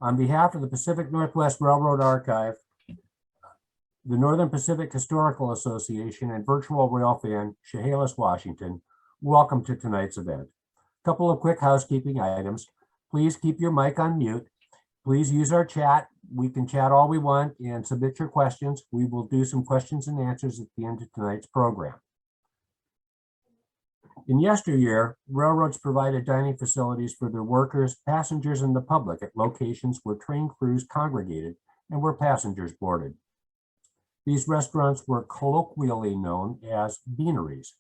On behalf of the Pacific Northwest Railroad Archive, the Northern Pacific Historical Association, and virtual rail fan, Chehalis, Washington, welcome to tonight's event. A couple of quick housekeeping items. Please keep your mic on mute. Please use our chat. We can chat all we want and submit your questions. We will do some questions and answers at the end of tonight's program. In yesteryear, railroads provided dining facilities for their workers, passengers, and the public at locations where train crews congregated and where passengers boarded. These restaurants were colloquially known as beaneries.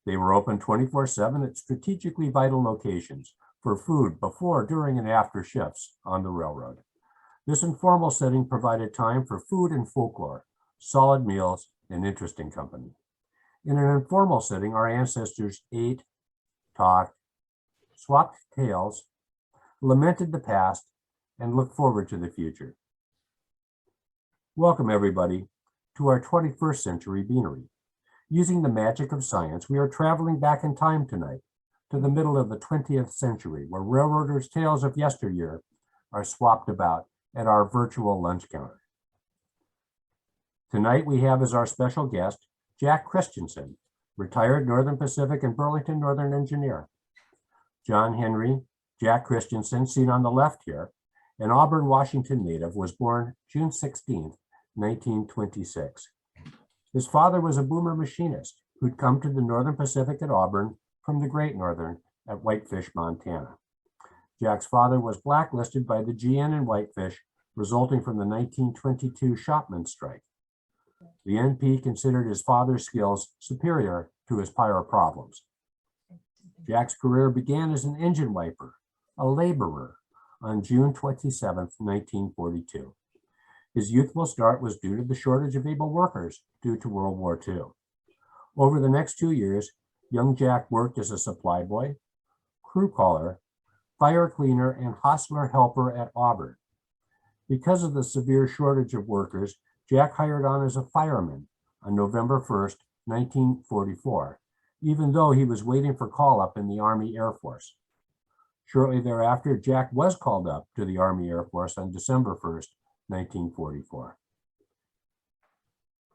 They were open 24/7 at strategically vital locations for food before, during, and after shifts on the railroad. This informal setting provided time for food and folklore, solid meals, and interesting company. In an informal setting, our ancestors ate, talked, swapped tales, lamented the past, and looked forward to the future. Welcome, everybody, to our 21st century beanery. Using the magic of science, we are traveling back in time tonight to the middle of the 20th century, where railroaders' tales of yesteryear are swapped about at our virtual lunch counter. Tonight, we have as our special guest, Jack Christensen, retired Northern Pacific and Burlington Northern engineer. John Henry Jack Christensen, seen on the left here, an Auburn, Washington native, was born June 16th, 1926. His father was a boomer machinist who'd come to the Northern Pacific at Auburn from the Great Northern at Whitefish, Montana. Jack's father was blacklisted by the GN in Whitefish, resulting from the 1922 shopman strike. The NP considered his father's skills superior to his prior problems. Jack's career began as an engine wiper, a laborer, on June 27, 1942. His youthful start was due to the shortage of able workers due to World War II. Over the next 2 years, young Jack worked as a supply boy, crew caller, fire cleaner, and hostler helper at Auburn. Because of the severe shortage of workers, Jack hired on as a fireman on November 1st, 1944, even though he was waiting for call-up in the Army Air Force. Shortly thereafter, Jack was called up to the Army Air Force on December 1st, 1944.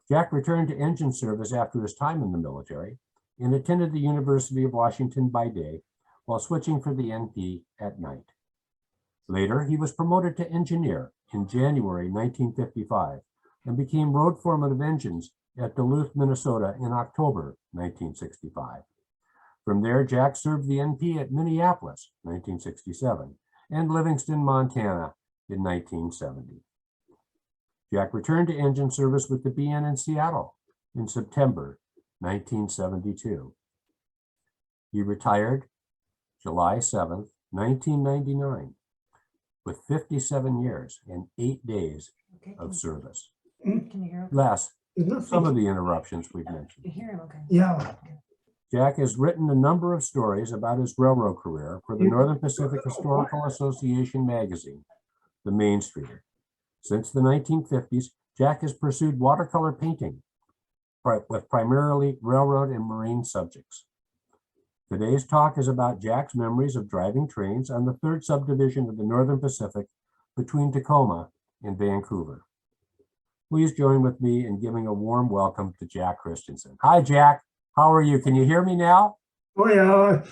Jack returned to engine service after his time in the military and attended the University of Washington by day while switching for the NP at night. Later, he was promoted to engineer in January 1955 and became road foreman of engines at Duluth, Minnesota in October 1965. From there, Jack served the NP at Minneapolis, 1967, and Livingston, Montana in 1970. Jack returned to engine service with the BN in Seattle in September 1972. He retired July 7th, 1999, with 57 years and 8 days of service. Can you hear him? Les, some of the interruptions we've mentioned. You hear him? Okay. Yeah. Jack has written a number of stories about his railroad career for the Northern Pacific Historical Association magazine, The Main Streeter. Since the 1950s, Jack has pursued watercolor painting with primarily railroad and marine subjects. Today's talk is about Jack's memories of driving trains on the third subdivision of the Northern Pacific between Tacoma and Vancouver. Please join with me in giving a warm welcome to Jack Christensen. Hi, Jack. How are you? Can you hear me now? Oh, yeah.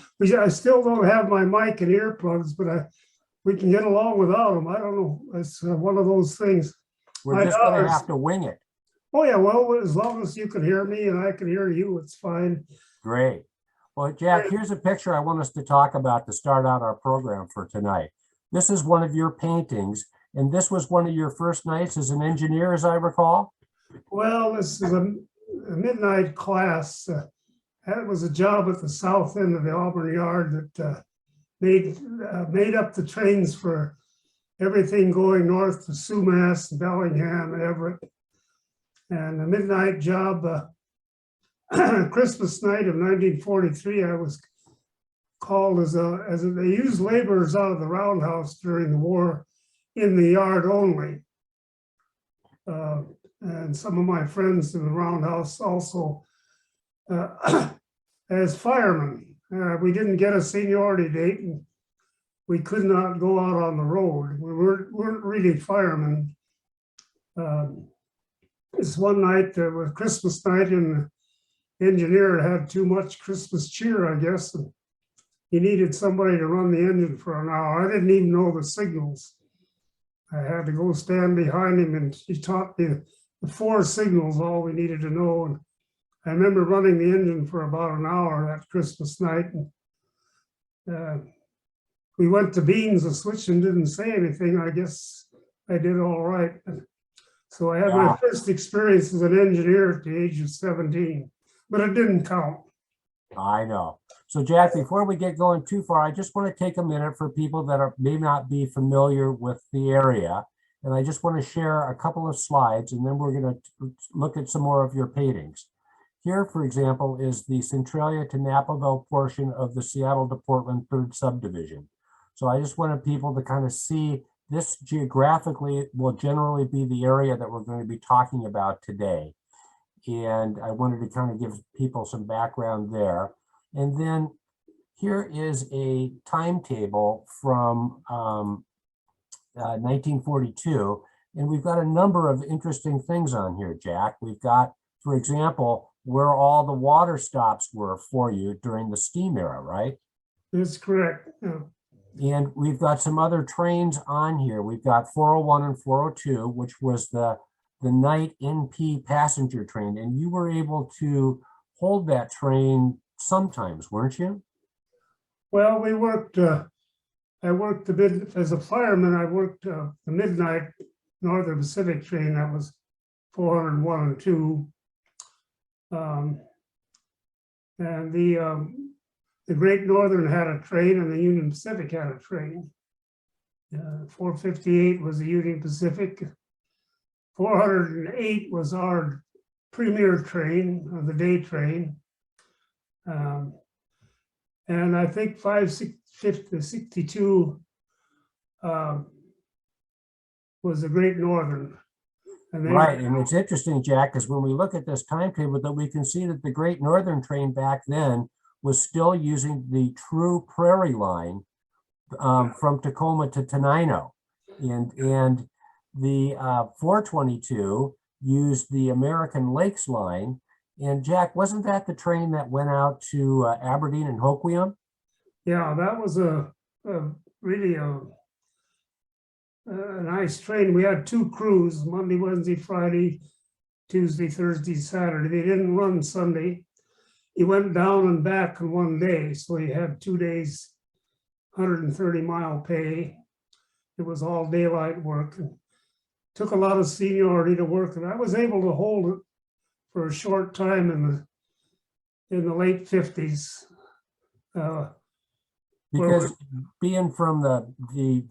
I still don't have my mic and earplugs, but we can get along without them. I don't know. It's one of those things. We're just going to have to wing it. Oh, yeah. Well, as long as you can hear me and I can hear you, it's fine. Great. Well, Jack, here's a picture I want us to talk about to start out our program for tonight. This is one of your paintings, and this was one of your first nights as an engineer, as I recall? Well, this is a midnight class. That was a job at the south end of the Auburn yard that made up the trains for everything going north to Sumas, Bellingham, and Everett. And the midnight job, Christmas night of 1943, I was called as they used laborers out of the roundhouse during the war in the yard only. And some of my friends in the roundhouse also as firemen. We didn't get a seniority date, and we could not go out on the road. We weren't really firemen. This one night, was Christmas night, and the engineer had too much Christmas cheer, I guess. And he needed somebody to run the engine for an hour. I didn't even know the signals. I had to go stand behind him, and he taught me the 4 signals, all we needed to know. And I remember running the engine for about an hour that Christmas night. And we went to Beans and switched and didn't say anything. I guess I did all right. So I had my first experience as an engineer at the age of 17, but it didn't count. I know. So Jack, before we get going too far, I just want to take a minute for people that may not be familiar with the area. And I just want to share a couple of slides, and then we're going to look at some more of your paintings. Here, for example, is the Centralia to Naperville portion of the Seattle to Portland 3rd subdivision. So I just wanted people to kind of see this geographically will generally be the area that we're going to be talking about today. And I wanted to kind of give people some background there. And then here is a timetable from 1942. And we've got a number of interesting things on here, Jack. We've got, for example, where all the water stops were for you during the steam era, right? That's correct. Yeah. And we've got some other trains on here. We've got 401 and 402, which was the night NP passenger train. And you were able to hold that train sometimes, weren't you? Well, we worked, I worked as a fireman, I worked the midnight Northern Pacific train. That was 401 and 2. And the Great Northern had a train, and the Union Pacific had a train. 458 was the Union Pacific. 408 was our premier train, the day train. And I think 562 was the Great Northern. And right, and it's interesting, Jack, because when we look at this timetable, that we can see that the Great Northern train back then was still using the true prairie line from Tacoma to Tenino. And the 422 used the American Lakes line. And Jack, wasn't that the train that went out to Aberdeen and Hoquiam? Yeah, that was really a nice train. We had 2 crews, Monday, Wednesday, Friday, Tuesday, Thursday, Saturday. They didn't run Sunday. He went down and back in one day. So he had 2 days, 130-mile pay. It was all daylight work. It took a lot of seniority to work, and I was able to hold it for a short time in the late 50s. Because being from the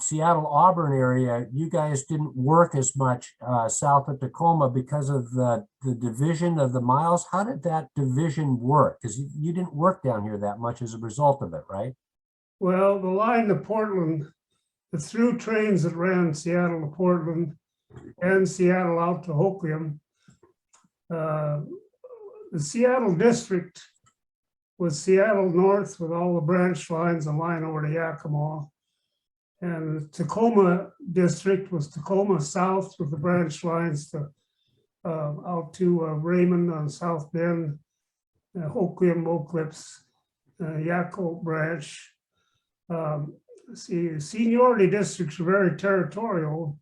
Seattle Auburn area, you guys didn't work as much south of Tacoma because of the division of the miles. How did that division work? Because you didn't work down here that much as a result of it, right? Well, the line to Portland, the through trains that ran Seattle to Portland and Seattle out to Hoquiam, the Seattle district was Seattle North with all the branch lines, a line over to Yakima. And the Tacoma district was Tacoma South with the branch lines to out to Raymond on South Bend, Hoquiam, Oak Cliffs, Yakima branch. Seniority districts are very territorial.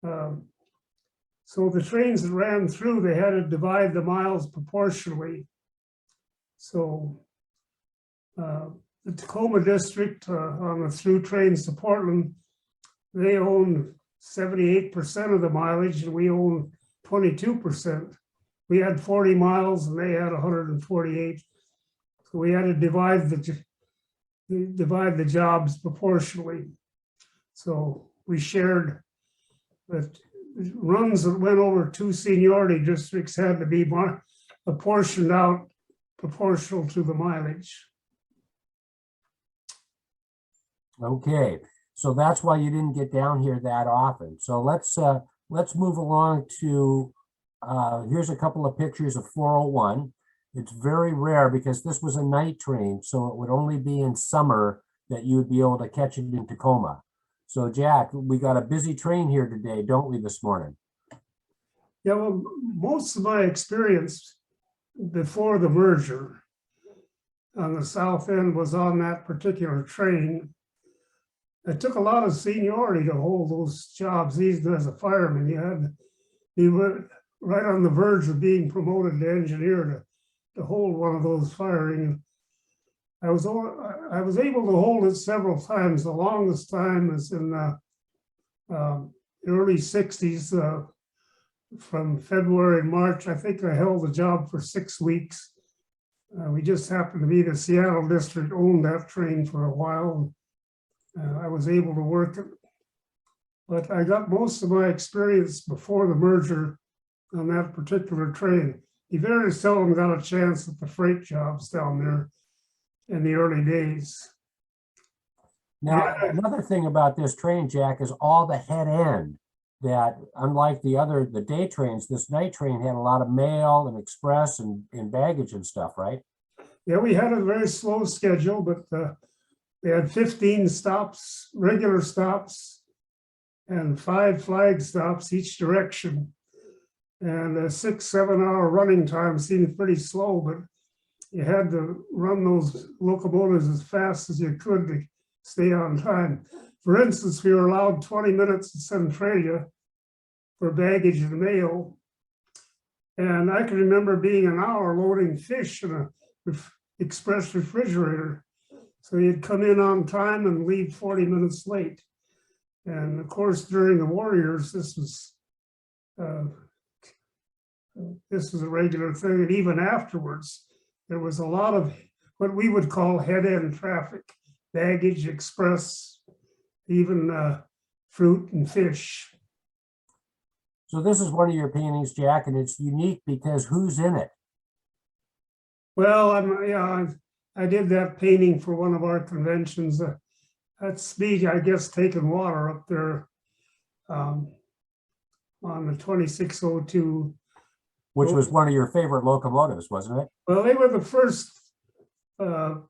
So the trains that ran through, they had to divide the miles proportionally. So the Tacoma district on the through trains to Portland, they own 78% of the mileage, and we own 22%. We had 40 miles and they had 148. So we had to divide the jobs proportionally. So we shared that runs that went over 2 seniority districts had to be apportioned out proportional to the mileage. Okay, so that's why you didn't get down here that often. So let's move along to here's a couple of pictures of 401. It's very rare because this was a night train, so it would only be in summer that you would be able to catch it in Tacoma. So Jack, we got a busy train here today, don't we, this morning? Yeah, well, most of my experience before the merger on the south end was on that particular train. It took a lot of seniority to hold those jobs. Even as a fireman, you were right on the verge of being promoted to engineer to hold one of those firing. I was able to hold it several times. The longest time is in the early 60s, from February and March. I think I held the job for 6 weeks. We just happened to be the Seattle district owned that train for a while. I was able to work it, but I got most of my experience before the merger on that particular train. You very seldom got a chance at the freight jobs down there in the early days. Now, another thing about this train, Jack, is all the head end that, unlike the day trains, this night train had a lot of mail and express and baggage and stuff, right? Yeah, we had a very slow schedule, but they had 15 stops, regular stops, and 5 flag stops each direction. And a 6-7 hour running time seemed pretty slow, but you had to run those locomotives as fast as you could to stay on time. For instance, we were allowed 20 minutes at Centralia for baggage and mail. And I can remember being an hour loading fish in a express refrigerator. So you'd come in on time and leave 40 minutes late. And of course, during the Warriors, this was a regular thing. And even afterwards, there was a lot of what we would call head-end traffic, baggage, express, even fruit and fish. So this is one of your paintings, Jack, and it's unique because who's in it? Well, I did that painting for one of our conventions. That's me, I guess, taking water up there on the 2602. Which was one of your favorite locomotives, wasn't it? Well, they were the first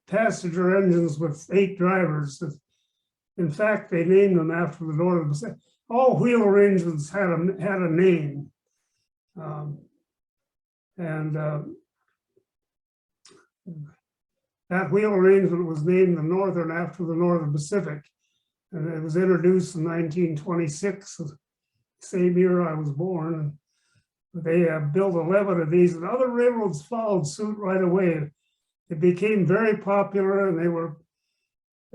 passenger engines with 8 drivers. In fact, they named them after the Northern Pacific. All wheel arrangements had a name. That wheel arrangement was named the Northern after the Northern Pacific. And it was introduced in 1926, the same year I was born. They built 11 of these, and other railroads followed suit right away. It became very popular, and they were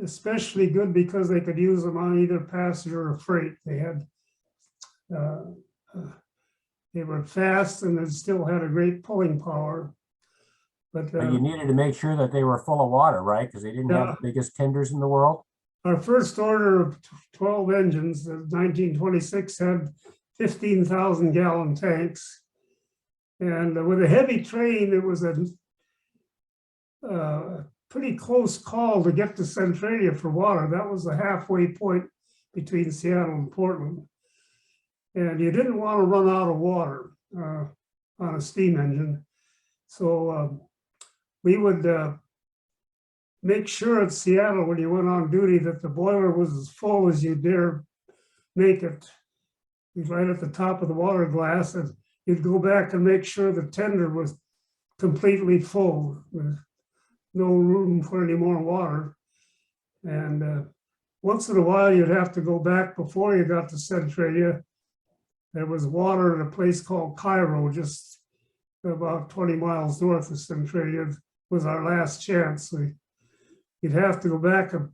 especially good because they could use them on either passenger or freight. They had, they were fast, and they still had a great pulling power. But you needed to make sure that they were full of water, right? Because they didn't have the biggest tenders in the world. Our first order of 12 engines, 1926, had 15,000 gallon tanks. And with a heavy train, it was a pretty close call to get to Centralia for water. That was the halfway point between Seattle and Portland. And you didn't want to run out of water on a steam engine. So we would make sure at Seattle when you went on duty that the boiler was as full as you dare make it. Right at the top of the water glass, and you'd go back and make sure the tender was completely full with no room for any more water. And once in a while, you'd have to go back before you got to Centralia. There was water in a place called Cairo, just about 20 miles north of Centralia. It was our last chance. You'd have to go back and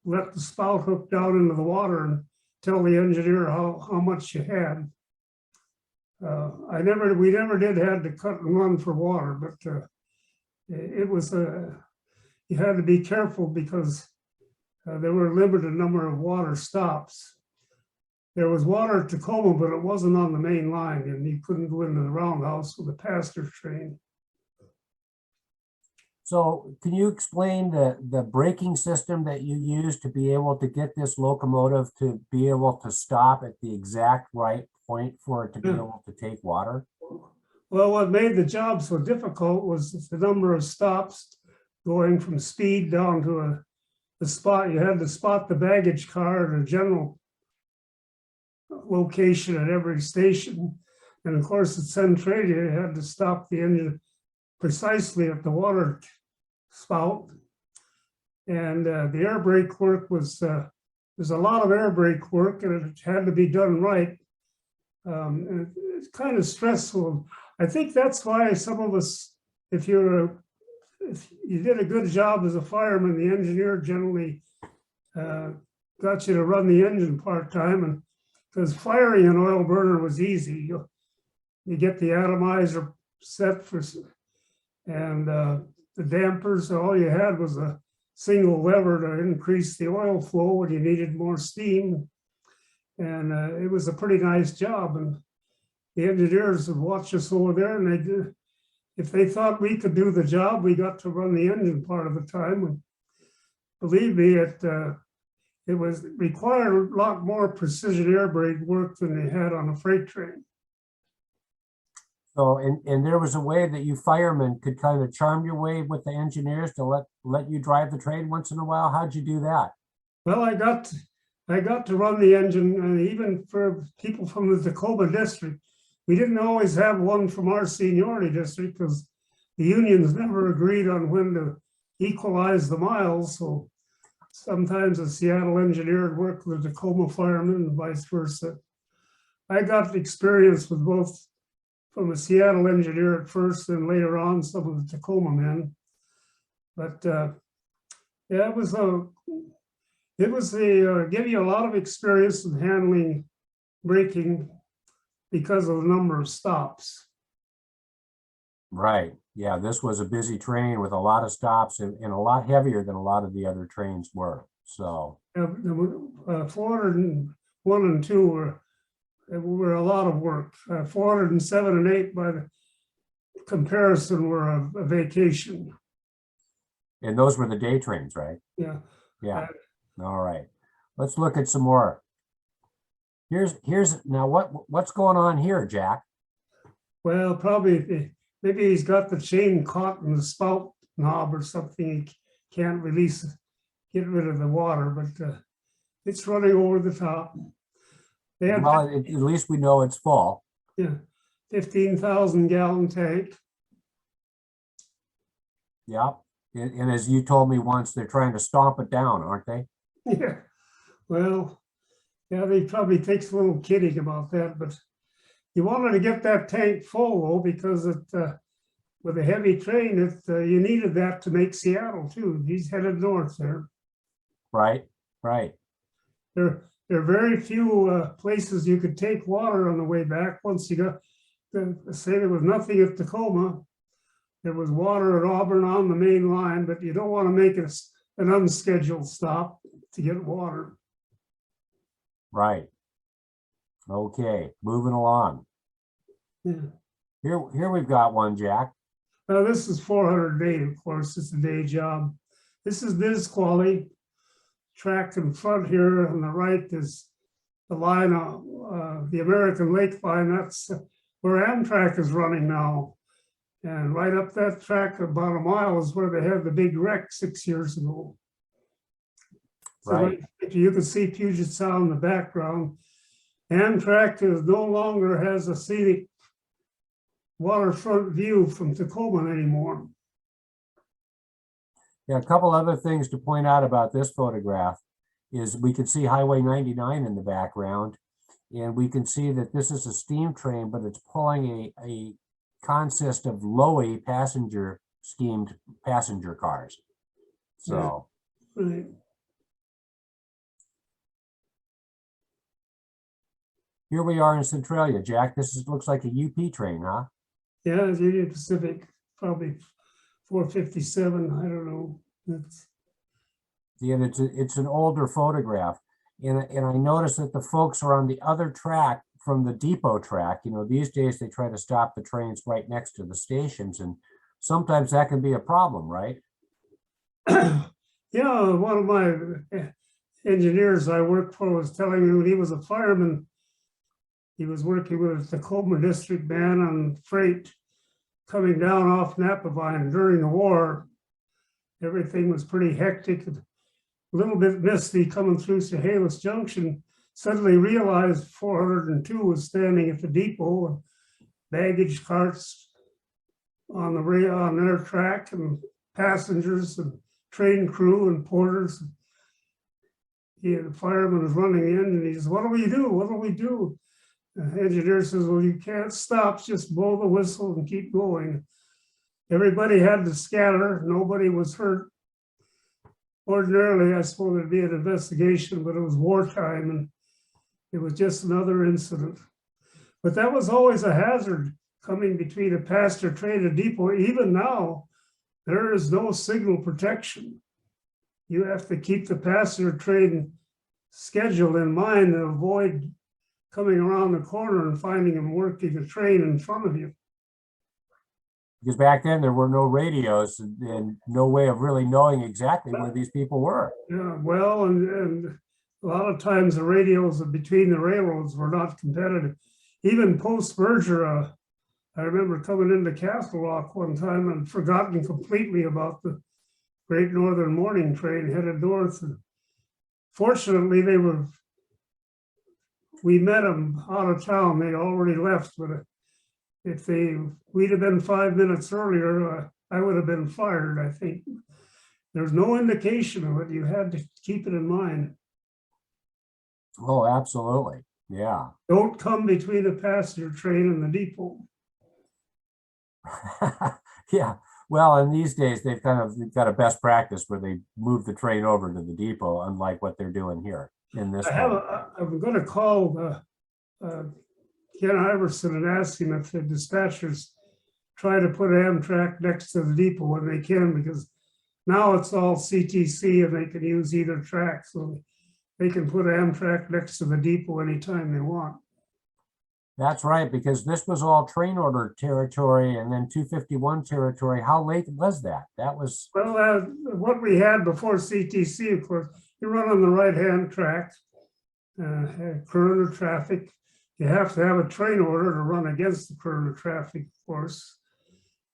let the spout hook down into the water and tell the engineer how much you had. We never did have to cut and run for water, but it was you had to be careful because there were a limited number of water stops. There was water at Tacoma, but it wasn't on the main line, and you couldn't go into the roundhouse with a passenger train. So can you explain the braking system that you used to be able to get this locomotive to be able to stop at the exact right point for it to be able to take water? Well, what made the job so difficult was the number of stops going from speed down to the spot, you had to spot the baggage car at a general location at every station. And of course, at Centralia, you had to stop the engine precisely at the water spout. And the air brake work was, there's a lot of air brake work and it had to be done right. And it's kind of stressful. I think that's why some of us, if you did a good job as a fireman, the engineer generally got you to run the engine part-time, and because firing an oil burner was easy. You get the atomizer set for, and the dampers, all you had was a single lever to increase the oil flow when you needed more steam. And it was a pretty nice job. And the engineers would watch us over there, and they did. If they thought we could do the job, we got to run the engine part of the time. And believe me, it was required a lot more precision air brake work than they had on a freight train. So, and there was a way that you firemen could kind of charm your way with the engineers to let you drive the train once in a while. How'd you do that? Well, I got to run the engine, and even for people from the Tacoma district, we didn't always have one from our seniority district because the unions never agreed on when to equalize the miles. So sometimes a Seattle engineer would work with a Tacoma fireman and vice versa. I got experience with both from a Seattle engineer at first and later on some of the Tacoma men. But yeah, it was give you a lot of experience in handling braking because of the number of stops. Right. Yeah, this was a busy train with a lot of stops and a lot heavier than a lot of the other trains were. So 401 and 2 were a lot of work. 407 and 8 by the comparison were a vacation. And those were the day trains, right? Yeah. Yeah. All right. Let's look at some more. Here's now what's going on here, Jack? Well, probably maybe he's got the chain caught in the spout knob or something. He can't release it, get rid of the water, but it's running over the top. They had, well, at least we know it's full. Yeah, 15,000 gallon tank. Yeah. And as you told me once, they're trying to stomp it down, aren't they? Yeah. Well, yeah, they probably takes a little kidding about that, but you wanted to get that tank full though, because with a heavy train, you needed that to make Seattle too. He's headed north there. Right, right. There are very few places you could take water on the way back. Once you got, say there was nothing at Tacoma, there was water at Auburn on the main line, but you don't want to make it an unscheduled stop to get water. Right. Okay, moving along. Yeah. Here we've got one, Jack. Now this is 400 a day, of course, it's a day job. This is Biz Quali. Track in front here on the right is the line of the American Lake line. That's where Amtrak is running now. And right up that track about a mile is where they had the big wreck 6 years ago. So right. You can see Puget Sound in the background. Amtrak no longer has a scenic waterfront view from Tacoma anymore. Yeah, a couple other things to point out about this photograph is we can see Highway 99 in the background, and we can see that this is a steam train, but it's pulling a consist of low-E schemed passenger cars. So. Yeah. Right. Here we are in Centralia, Jack. This looks like a UP train, huh? Yeah, it's Union Pacific, probably 457. I don't know. And it's an older photograph, and I noticed that the folks are on the other track from the depot track. You know, these days they try to stop the trains right next to the stations, and sometimes that can be a problem, right? Yeah, one of my engineers I worked for was telling me when he was a fireman, he was working with the Tacoma district man on freight coming down off Napavine during the war. Everything was pretty hectic. a little bit misty coming through Chehalis Junction, suddenly realized 402 was standing at the depot, and baggage carts on their track, and passengers and train crew and porters. The fireman was running in, and he says, "What do we do? What do we do?" The engineer says, "Well, you can't stop, just blow the whistle and keep going." Everybody had to scatter. Nobody was hurt. Ordinarily, I suppose it'd be an investigation, but it was wartime, and it was just another incident. But that was always a hazard, coming between a passenger train and depot. Even now, there is no signal protection. You have to keep the passenger train schedule in mind and avoid coming around the corner and finding them working a train in front of you. Because back then there were no radios and no way of really knowing exactly where these people were. Yeah, well, and a lot of times the radios between the railroads were not competitive. Even post-merger, I remember coming into Castle Rock one time and forgotten completely about the Great Northern Morning Train headed north. And fortunately, we met them out of town. They already left, but if we'd have been 5 minutes earlier, I would have been fired, I think. There's no indication of it. You had to keep it in mind. Oh, absolutely. Yeah. Don't come between a passenger train and the depot. Yeah. Well, in these days, they've got a best practice where they move the train over to the depot, unlike what they're doing here in this. I'm going to call Ken Iverson and ask him if the dispatchers try to put Amtrak next to the depot when they can, because now it's all CTC and they can use either track, so they can put Amtrak next to the depot anytime they want. That's right, because this was all train order territory and then 251 territory. How late was that? That was... Well, what we had before CTC, of course, you run on the right-hand track, current of traffic. You have to have a train order to run against the current of traffic, of course.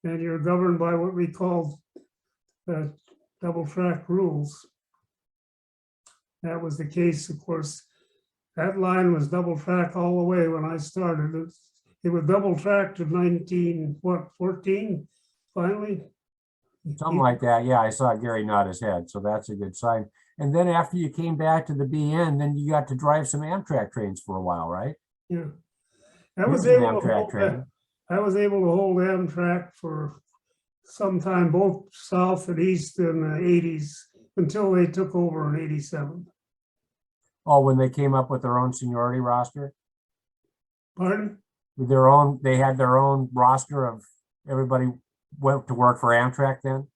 And you're governed by what we call double track rules. That was the case, of course. That line was double track all the way when I started. It was double tracked in 1914, finally. Something like that. Yeah, I saw Gary nod his head, so that's a good sign. And then after you came back to the BN, then you got to drive some Amtrak trains for a while, right? Yeah. I was able to hold Amtrak for some time, both south and east in the 80s, until they took over in 87. Oh, when they came up with their own seniority roster? Pardon? With they had their own roster of everybody went to work for Amtrak then?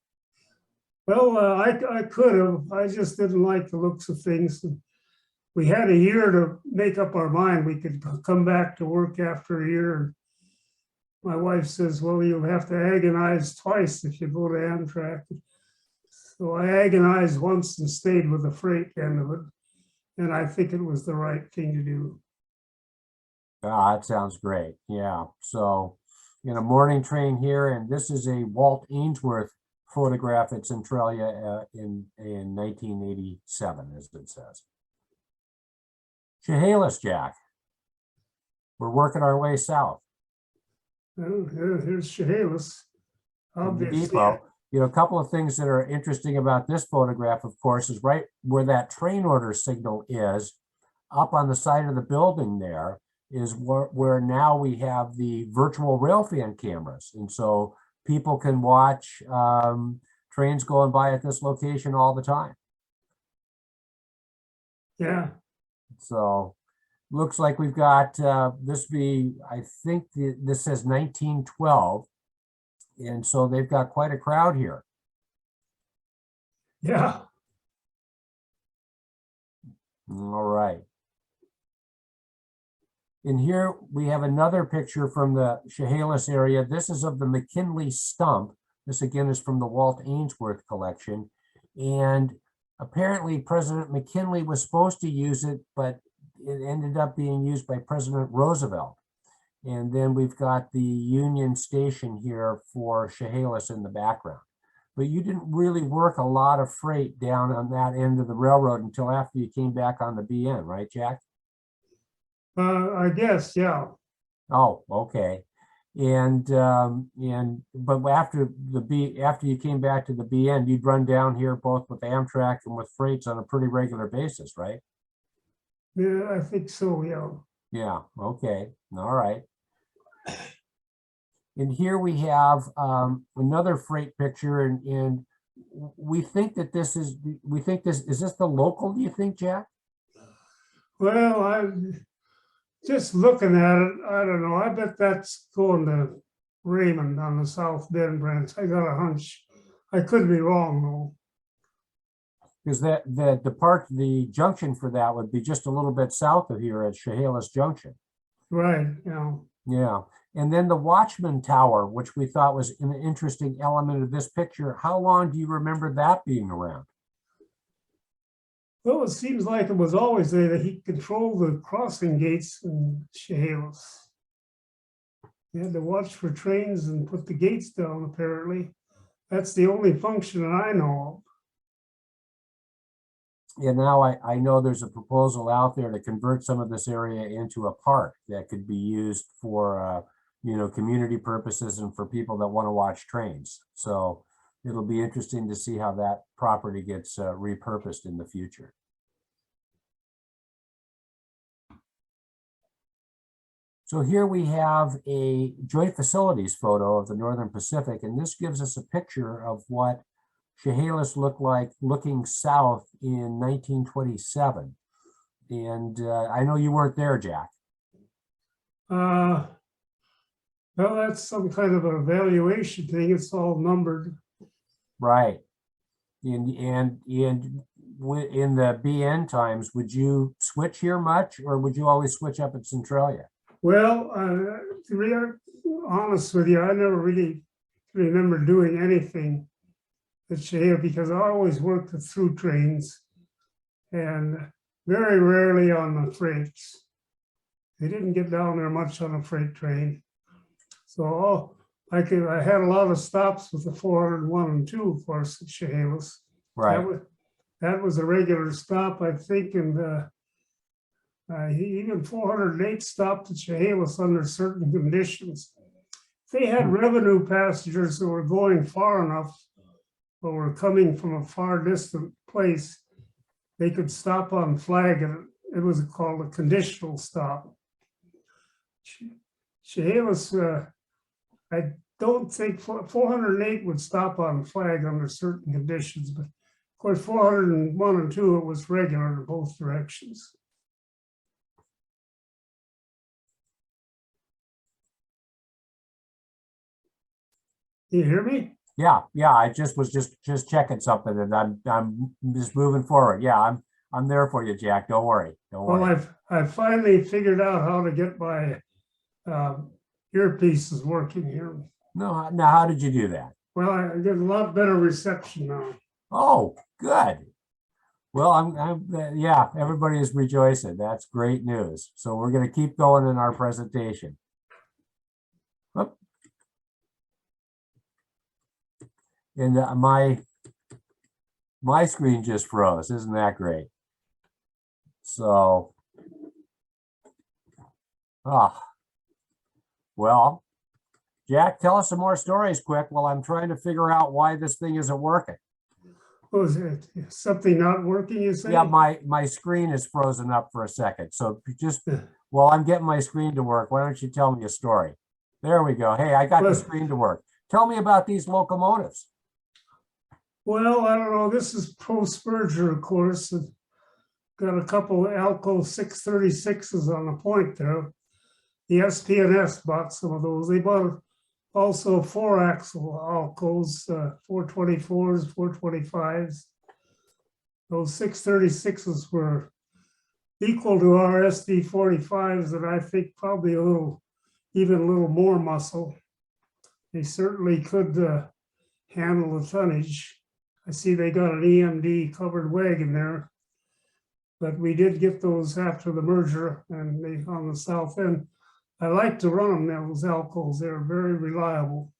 Well, I could have. I just didn't like the looks of things. We had a year to make up our mind. We could come back to work after a year. And my wife says, "Well, you'll have to agonize twice if you go to Amtrak." So I agonized once and stayed with the freight end of it. And I think it was the right thing to do. Ah, that sounds great. Yeah. So, morning train here, and this is a Walt Ainsworth photograph at Centralia in 1987, as it says. Chehalis, Jack. We're working our way south. Well, here's Chehalis. The depot. A couple of things that are interesting about this photograph, of course, is right where that train order signal is, up on the side of the building there, is where now we have the virtual railfan cameras. And so people can watch trains going by at this location all the time. Yeah. So looks like we've got I think this says 1912. And so they've got quite a crowd here. Yeah. All right. And here we have another picture from the Chehalis area. This is of the McKinley Stump. This again is from the Walt Ainsworth collection. And apparently President McKinley was supposed to use it, but it ended up being used by President Roosevelt. And then we've got the Union Station here for Chehalis in the background. but you didn't really work a lot of freight down on that end of the railroad until after you came back on the BN, right, Jack? I guess, yeah. Oh, okay. But after you came back to the BN, you'd run down here both with Amtrak and with freights on a pretty regular basis, right? Yeah, I think so, yeah. Yeah, okay, all right. And here we have another freight picture, and we think that this is this the local, do you think, Jack? Well, I'm just looking at it, I don't know, I bet that's going to Raymond on the South Bend branch. I got a hunch. I could be wrong though. Because the junction for that would be just a little bit south of here at Chehalis Junction. Right, yeah. Yeah. And then the Watchman Tower, which we thought was an interesting element of this picture. How long do you remember that being around? Well, it seems like it was always there that he controlled the crossing gates in Chehalis. He had to watch for trains and put the gates down, apparently. That's the only function that I know And now I know there's a proposal out there to convert some of this area into a park that could be used for, community purposes and for people that want to watch trains. So it'll be interesting to see how that property gets repurposed in the future. So here we have a joint facilities photo of the Northern Pacific, and this gives us a picture of what Chehalis looked like looking south in 1927. And I know you weren't there, Jack. Well, that's some kind of a valuation thing. It's all numbered. Right. And in the BN times, would you switch here much, or would you always switch up at Centralia? Well, to be honest with you, I never really remember doing anything at Chehalis because I always worked the through trains and very rarely on the freights. They didn't get down there much on a freight train. So I had a lot of stops with the 401 and 2, of course, at Chehalis. Right. That was a regular stop, I think, and even 408 stopped at Chehalis under certain conditions. If they had revenue passengers that were going far enough or were coming from a far distant place, they could stop on flag, and it was called a conditional stop. Chehalis, I don't think 408 would stop on flag under certain conditions, but of course 401 and 2, it was regular in both directions. You hear me? Yeah. I was just checking something, and I'm just moving forward. Yeah, I'm there for you, Jack. Don't worry. Well, I've finally figured out how to get my earpieces working here. No, now how did you do that? Well, I get a lot better reception now. Oh, good. Well, yeah, everybody is rejoicing. That's great news. So we're going to keep going in our presentation. Whoop. And my screen just froze. Isn't that great? So, well, Jack, tell us some more stories quick while I'm trying to figure out why this thing isn't working. What was it? Something not working, you say? Yeah, my screen is frozen up for a second. So just while I'm getting my screen to work, why don't you tell me a story? There we go. Hey, I got the screen to work. Tell me about these locomotives. Well, I don't know. This is post-merger, of course. Got a couple of Alco 636s on the point there. The SP&S bought some of those. They bought also 4-axle Alcos, 424s, 425s. Those 636s were equal to our SD45s, and I think probably even a little more muscle. They certainly could handle the tonnage. I see they got an EMD covered wagon there, but we did get those after the merger, and they on the south end. I like to run them, those Alcos. They're very reliable.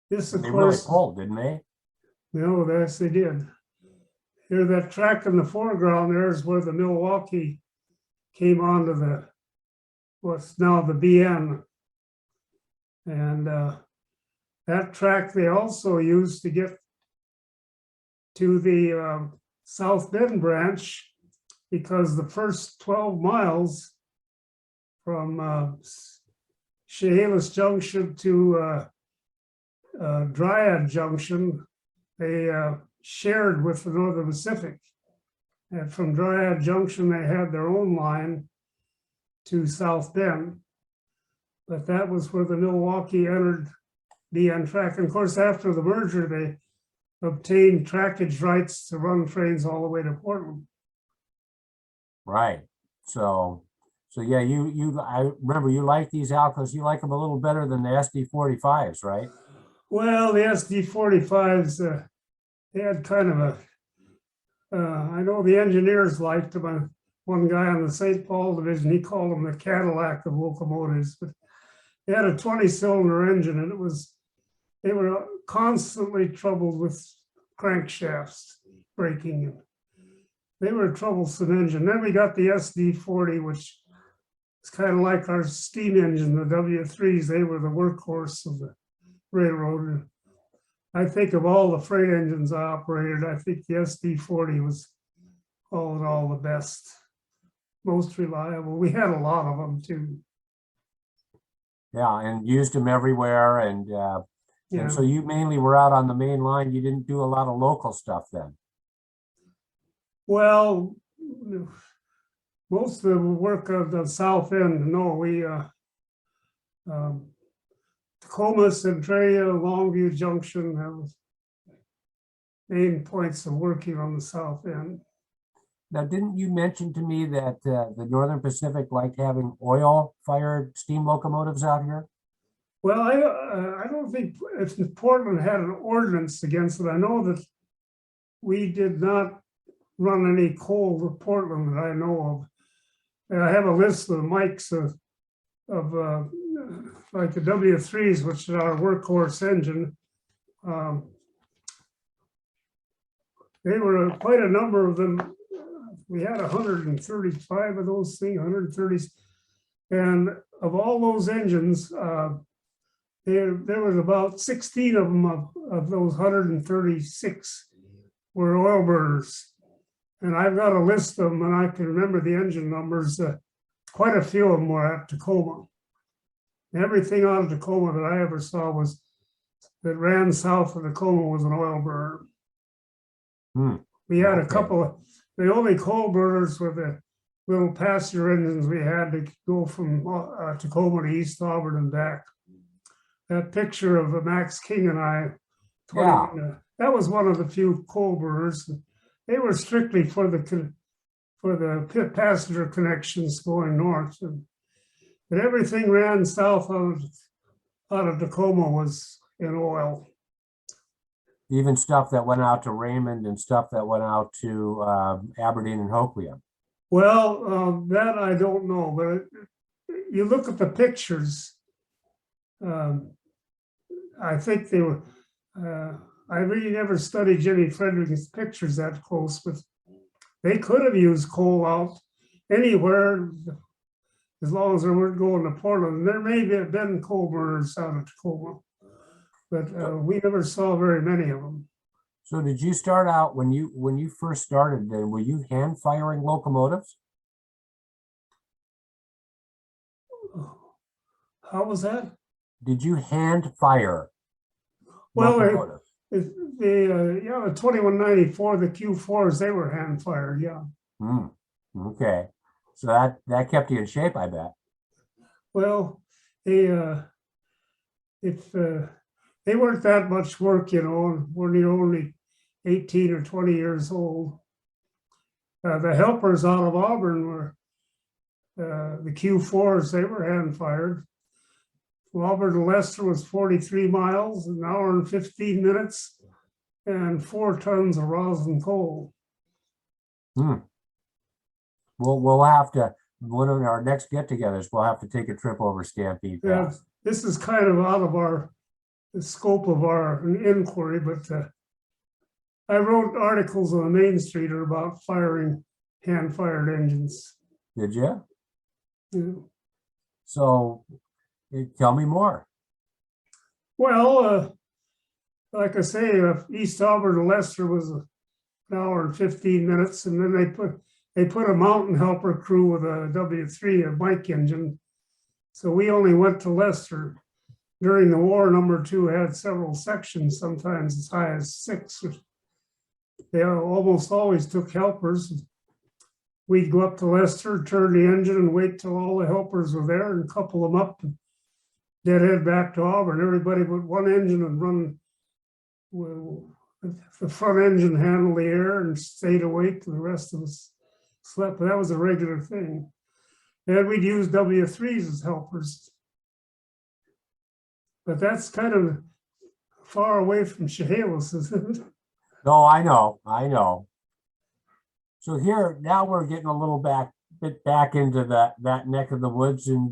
This, of They course, really pulled, didn't they? No, yes, they did. Here, that track in the foreground there is where the Milwaukee came onto the, what's now the BN. And that track they also used to get to the South Bend branch, because the first 12 miles from Chehalis Junction to Dryad Junction, they shared with the Northern Pacific. And from Dryad Junction, they had their own line to South Bend. But that was where the Milwaukee entered the BN track. And of course, after the merger, they obtained trackage rights to run trains all the way to Portland. Right. So yeah, I remember you like these out because you like them a little better than the SD45s, right? Well, the SD45s, they had kind of a, I know the engineers liked them. One guy on the St. Paul division, he called them the Cadillac of locomotives, but they had a 20-cylinder engine, and they were constantly troubled with crankshafts breaking. They were a troublesome engine. Then we got the SD40, which is kind of like our steam engine, the W3s. They were the workhorse of the railroad. I think of all the freight engines I operated, I think the SD40 was all in all the best, most reliable. We had a lot of them too. Yeah, and used them everywhere. And so you mainly were out on the main line. You didn't do a lot of local stuff then. Well, most of the work of the South End, no, we Tacoma, Centralia, Longview Junction have main points of working on the South End. Now, didn't you mention to me that the Northern Pacific liked having oil-fired steam locomotives out here? Well, I don't think if Portland had an ordinance against it. I know that we did not run any coal to Portland that I know of. And I have a list of the mics of like the W3s, which is our workhorse engine. They were quite a number of them. We had 135 of those things, 130s. And of all those engines, there was about 16 of them of those 136 were oil burners. And I've got a list of them, and I can remember the engine numbers. Quite a few of them were at Tacoma. Everything out of Tacoma that I ever saw that ran south of Tacoma was an oil burner. We had a couple of, the only coal burners were the little passenger engines we had to go from Tacoma to East Auburn and back. That picture of Max King and I, that was one of the few coal burners. They were strictly for the passenger connections going north. But everything ran south out of Tacoma was in oil. Even stuff that went out to Raymond and stuff that went out to Aberdeen and Hoquiam. Well, that I don't know, but you look at the pictures. I think they were. I really never studied Jimmy Frederick's pictures that close, but they could have used coal out anywhere as long as they weren't going to Portland. There may have been coal burners out of Tacoma, but we never saw very many of them. So did you start out when you first started then, were you hand firing locomotives? How was that? Did you hand fire locomotives? The 2194, the Q4s, they were hand fired, yeah. Okay. So that kept you in shape, I bet. Well, they weren't that much work, when you're only 18 or 20 years old. The helpers out of Auburn were the Q4s, they were hand fired. From Auburn to Leicester was 43 miles, an hour and 15 minutes, and 4 tons of rosin coal. We'll have to, one of our next get-togethers, we'll have to take a trip over Stampede Pass. This is kind of out of the scope of our inquiry, but I wrote articles on the Main Streeter about firing hand-fired engines. Did you? Yeah. So tell me more. Well, like I say, East Auburn to Leicester was an hour and 15 minutes, and then they put a mountain helper crew with a W3, a bike engine. So we only went to Leicester. During the war, number 2 had several sections, sometimes as high as 6. They almost always took helpers. We'd go up to Leicester, turn the engine, and wait till all the helpers were there and couple them up and deadhead back to Auburn. Everybody but one engine would run, the front engine handled the air and stayed awake till the rest of us slept. But that was a regular thing. And we'd use W3s as helpers. But that's kind of far away from Chehalis, isn't it? No, I know. So here, now we're getting a little bit back into that neck of the woods, and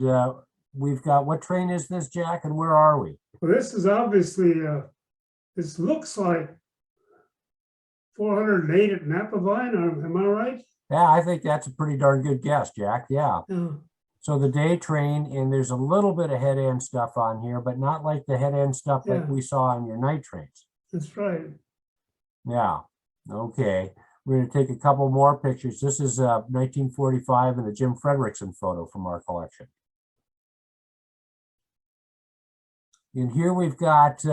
we've got, what train is this, Jack, and where are we? Well, this is obviously, this looks like 408 at Napavine, am I right? Yeah, I think that's a pretty darn good guess, Jack. Yeah. Yeah. So the day train, and there's a little bit of head end stuff on here, but not like the head end stuff that we saw on your night trains. That's right. Yeah. Okay. We're going to take a couple more pictures. This is 1945 and a Jim Frederickson photo from our collection. And here we've got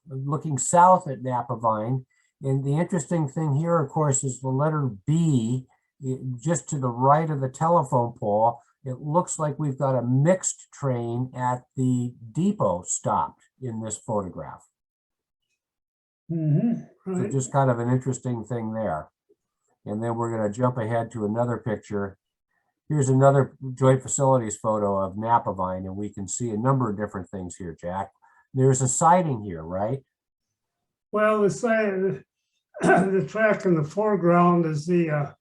looking south at Napavine. And the interesting thing here, of course, is the letter B, just to the right of the telephone pole. It looks like we've got a mixed train at the depot stopped in this photograph. Right. So just kind of an interesting thing there. And then we're going to jump ahead to another picture. Here's another joint facilities photo of Napavine, and we can see a number of different things here, Jack. There's a siding here, right? Well, the track in the foreground is the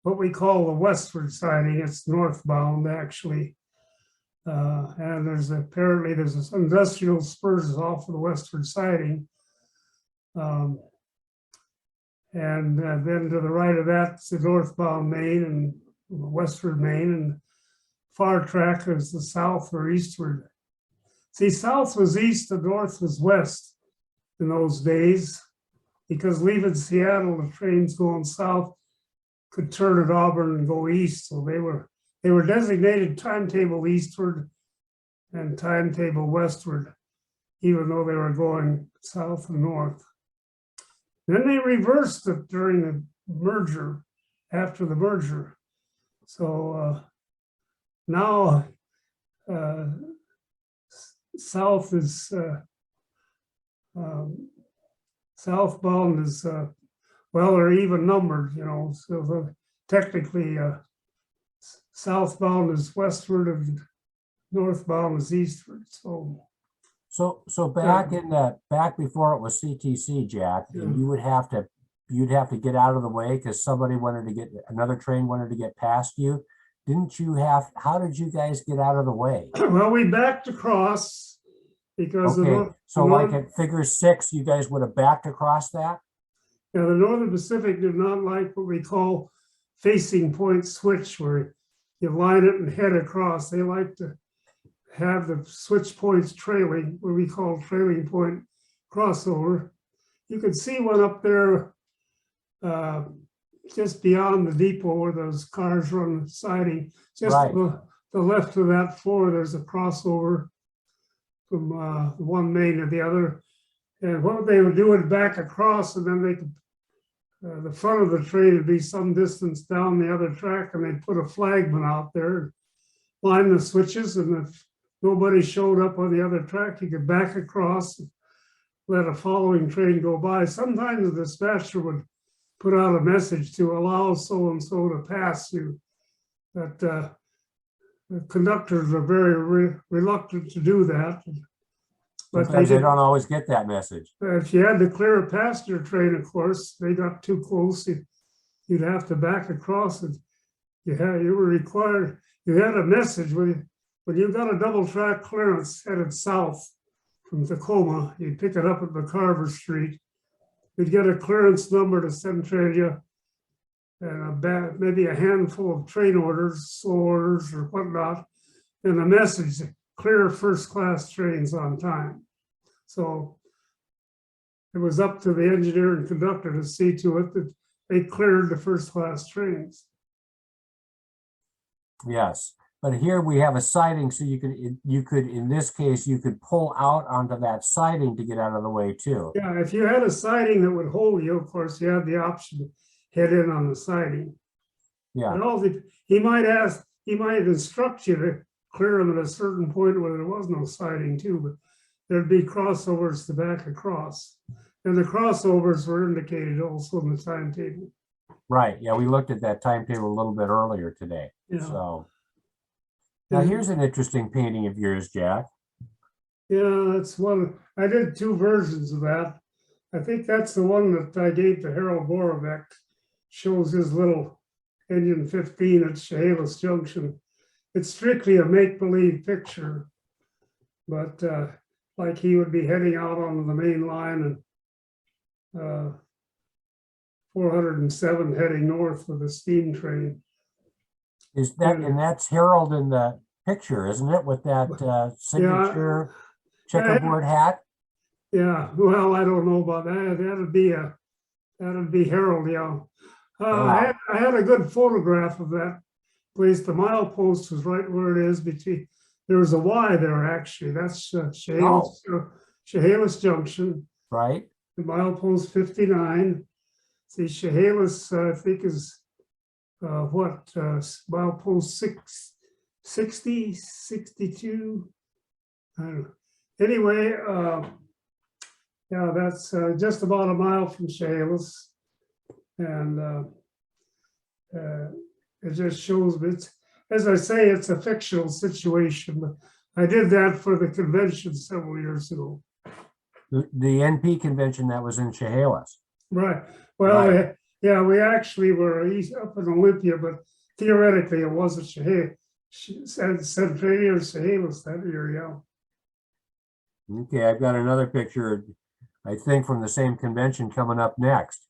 what we call the westward siding. It's northbound, actually. And there's some industrial spurs off of the westward siding. And then to the right of that, it's the northbound main and westward main, and far track is the south or eastward. See, south was east and north was west in those days, because leaving Seattle, the trains going south could turn at Auburn and go east. So they were designated timetable eastward and timetable westward, even though they were going south and north. Then they reversed it during the merger, after the merger. So now south is, southbound is, well, they're even numbered, you know, so technically southbound is westward and northbound is eastward, so. So back in back before it was CTC, Jack, you'd have to get out of the way because somebody another train wanted to get past you. Didn't you how did you guys get out of the way? Well, we backed across because like at figure 6, you guys would have backed across that? Yeah, the Northern Pacific did not like what we call facing point switch, where you line it and head across. They like to have the switch points trailing, what we call trailing point crossover. You could see one up there just beyond the depot where those cars run siding. Just right. to the left of that floor, there's a crossover from one main to the other. And what they would do is back across, and then they could, the front of the train would be some distance down the other track, and they'd put a flagman out there, line the switches, and if nobody showed up on the other track, you could back across, let a following train go by. Sometimes the dispatcher would put out a message to allow so-and-so to pass you. But the conductors are very reluctant to do that. But they don't always get that message. If you had to clear a passenger train, of course, they got too close, you'd have to back across it. You were required, you had a message when you got a double track clearance headed south from Tacoma, you pick it up at McCarver Street, we'd get a clearance number to Centralia and maybe a handful of train orders, slow orders or whatnot, and a message, clear first-class trains on time. So it was up to the engineer and conductor to see to it that they cleared the first-class trains. Yes, but here we have a siding, so you could, in this case, you could pull out onto that siding to get out of the way too. Yeah, if you had a siding that would hold you, of course, you had the option to head in on the siding. Yeah, But he might instruct you to clear them at a certain point where there was no siding too, but there'd be crossovers to back across. And the crossovers were indicated also in the timetable. right. Yeah, we looked at that timetable a little bit earlier today. Yeah. So now here's an interesting painting of yours, Jack. Yeah, that's one. I did two versions of that. I think that's the one that I gave to Harold Borovic. Shows his little engine 15 at Chehalis Junction. It's strictly a make-believe picture, but like he would be heading out on the main line and 407 heading north with a steam train. Is that, and that's Harold in the picture, isn't it? With that signature checkerboard hat? Yeah, well, I don't know about that. That'd be Harold, yeah. Wow. I had a good photograph of that place. The milepost was right where it is between. There was a Y there actually. That's Chehalis Junction. Right. The milepost 59. See, Chehalis, I think is milepost 60, 62. I don't know. Anyway, yeah, that's just about a mile from Chehalis. And it just shows, it's, as I say, it's a fictional situation, but I did that for the convention several years ago. The NP convention that was in Chehalis. Right. Well, Right. Yeah, we actually were up in Olympia, but theoretically it wasn't Centralia or Chehalis that year, yeah. Okay, I've got another picture, I think, from the same convention coming up next.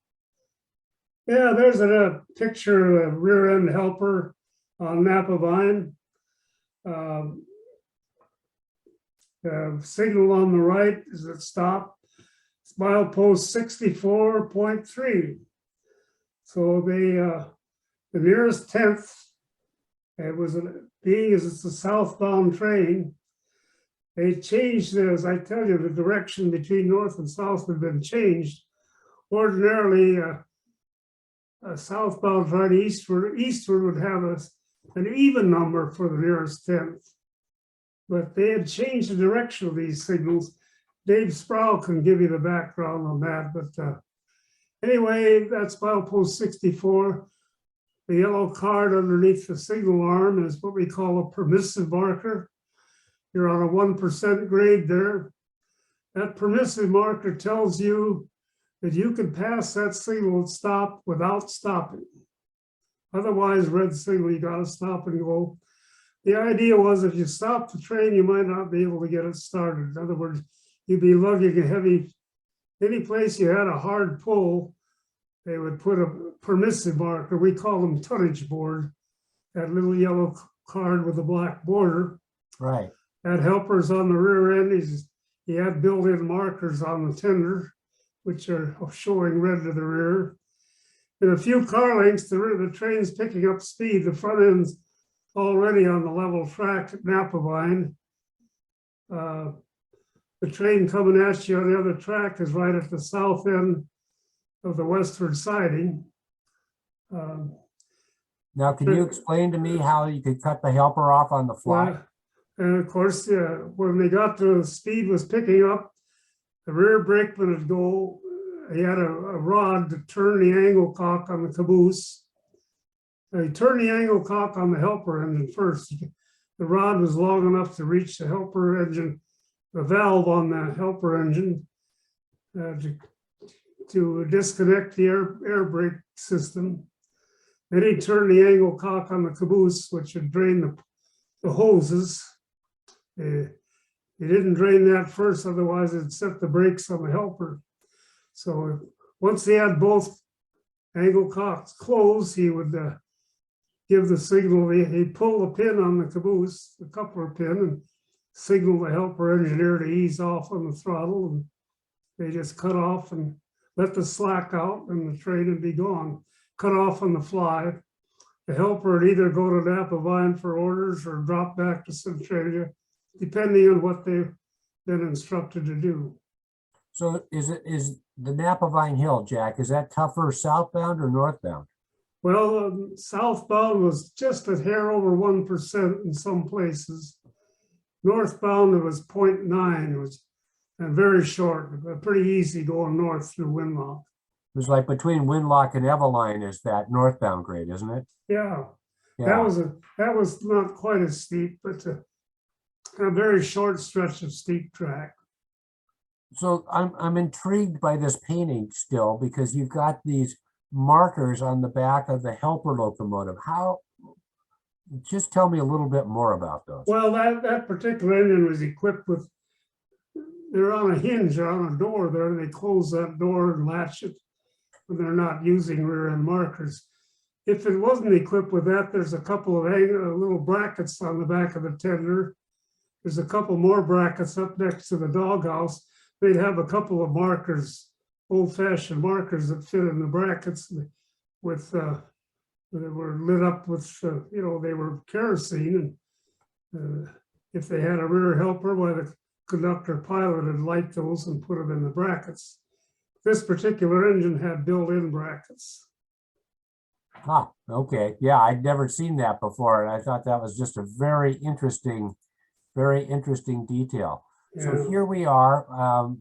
Yeah, there's a picture of a rear end helper on Napa Vine. Signal on the right is at stop. It's milepost 64.3. So the nearest 10th, being as it's a southbound train, they changed, as I tell you, the direction between north and south had been changed. Ordinarily, a southbound train eastward would have an even number for the nearest 10th. But they had changed the direction of these signals. Dave Sproul can give you the background on that. But anyway, that's milepost 64. The yellow card underneath the signal arm is what we call a permissive marker. You're on a 1% grade there. That permissive marker tells you that you can pass that signal and stop without stopping. Otherwise, red signal, you gotta stop and go. The idea was if you stop the train, you might not be able to get it started. In other words, you'd be lugging a heavy, any place you had a hard pull, they would put a permissive marker. We call them tonnage board, that little yellow card with a black border. Right. That helper's on the rear end. He had built-in markers on the tender, which are showing red to the rear. In a few car lengths, the train's picking up speed. The front end's already on the level track at Napa Vine. The train coming at you on the other track is right at the south end of the westward siding. Now, can you explain to me how you could cut the helper off on the fly? And of course, when they got to speed was picking up, the rear brakeman would go, he had a rod to turn the angle cock on the caboose. He turned the angle cock on the helper engine first. The rod was long enough to reach the helper engine, the valve on the helper engine to disconnect the air brake system. Then he turned the angle cock on the caboose, which would drain the hoses. He didn't drain that first, otherwise it'd set the brakes on the helper. So once he had both angle cocks closed, he would give the signal. He'd pull the pin on the caboose, the coupler pin, and signal the helper engineer to ease off on the throttle. And they just cut off and let the slack out, and the train would be gone. Cut off on the fly. The helper would either go to Napa Vine for orders or drop back to Centralia, depending on what they've been instructed to do. So is the Napa Vine Hill, Jack, is that tougher southbound or northbound? Well, southbound was just a hair over 1% in some places. Northbound, it was 0.9. It was very short, but pretty easy going north through Winlock. It was like between Winlock and Eveline is that northbound grade, isn't it? Yeah, Yeah. that was not quite as steep, but a very short stretch of steep track. So I'm intrigued by this painting still, because you've got these markers on the back of the helper locomotive. Just tell me a little bit more about those. Well, that particular engine was equipped with, they're on a hinge on a door there, and they close that door and latch it when they're not using rear end markers. If it wasn't equipped with that, there's a couple of little brackets on the back of the tender. There's a couple more brackets up next to the doghouse. They'd have a couple of markers, old-fashioned markers that fit in the brackets with that were lit up with, they were kerosene. And if they had a rear helper, well, the conductor pilot would light those and put them in the brackets. This particular engine had built-in brackets. Ah, okay. Yeah, I'd never seen that before, and I thought that was just a very interesting detail. Yeah. So here we are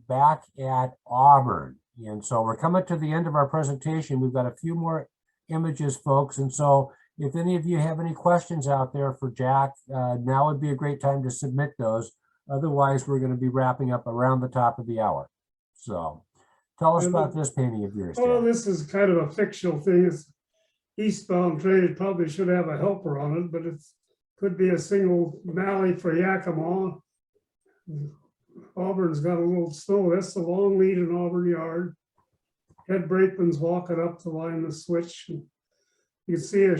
back at Auburn. And so we're coming to the end of our presentation. We've got a few more images, folks. And so if any of you have any questions out there for Jack, now would be a great time to submit those. Otherwise, we're going to be wrapping up around the top of the hour. So tell us about this painting of yours, Oh, Jack. this is kind of a fictional thing. It's eastbound train. It probably should have a helper on it, but it could be a single Malley for Yakima. Auburn's got a little snow. That's the long lead in Auburn Yard. Head brakeman's walking up to line the switch. You can see a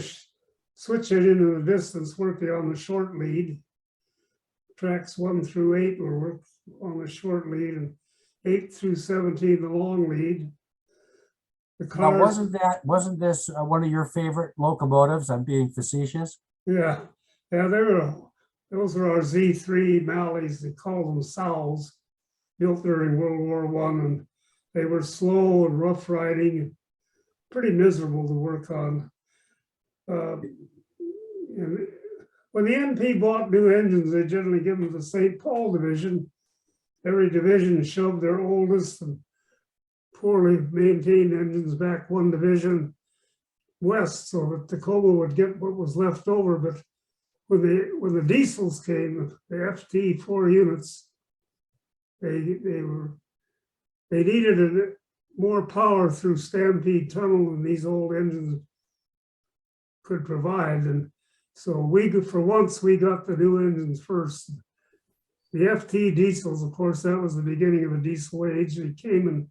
switch engine in the distance working on the short lead. Tracks 1 through 8 were on the short lead, and 8 through 17 the long lead. The Now, cars, wasn't this one of your favorite locomotives? I'm being facetious. yeah, those are our Z3 Malleys. They call them Sows, built during World War I, and they were slow and rough riding, and pretty miserable to work on. And when the NP bought new engines, they generally give them the St. Paul division. Every division shoved their oldest and poorly maintained engines back one division west, so that Tacoma would get what was left over. But when the diesels came, the FT4 units, they needed more power through Stampede Tunnel than these old engines could provide. And so for once, we got the new engines first. The FT diesels, of course, that was the beginning of the diesel age. They came in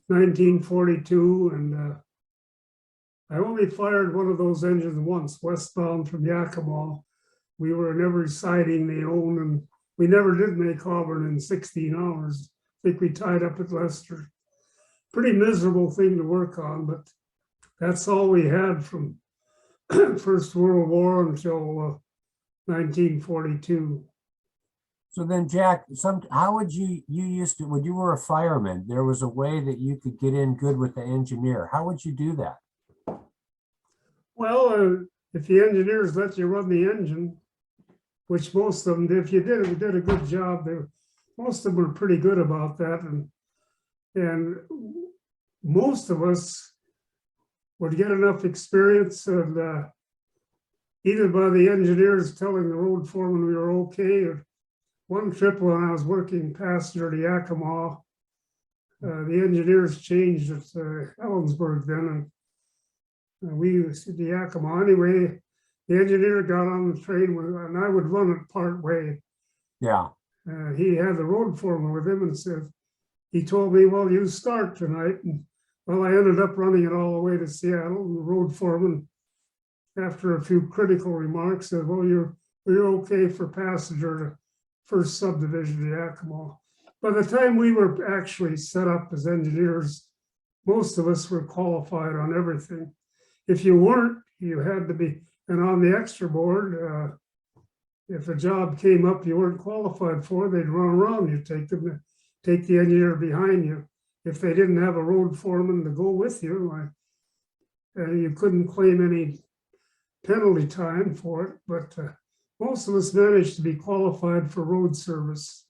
1942, and I only fired one of those engines once, westbound from Yakima. We were in every siding they owned, and we never did make Auburn in 16 hours. I think we tied up at Leicester. Pretty miserable thing to work on, but that's all we had from First World War until 1942. So then, Jack, how would you used to, when you were a fireman, there was a way that you could get in good with the engineer. How would you do that? Well, if the engineers let you run the engine, which most of them did, if you did a good job, most of them were pretty good about that. And most of us would get enough experience, and either by the engineers telling the road foreman we were okay, or one trip when I was working passenger to Yakima, the engineers changed at Ellensburg then, and we used to Yakima. Anyway, the engineer got on the train and I would run it part way. Yeah. He had the road foreman with him and said, he told me, well, you start tonight. And Well, I ended up running it all the way to Seattle, and the road foreman, after a few critical remarks, said, well, you're okay for passenger to first subdivision of Yakima. By the time we were actually set up as engineers, most of us were qualified on everything. If you weren't, you had to be, and on the extra board, if a job came up you weren't qualified for, they'd run around you, take the engineer behind you. If they didn't have a road foreman to go with you, you couldn't claim any penalty time for it, but most of us managed to be qualified for road service.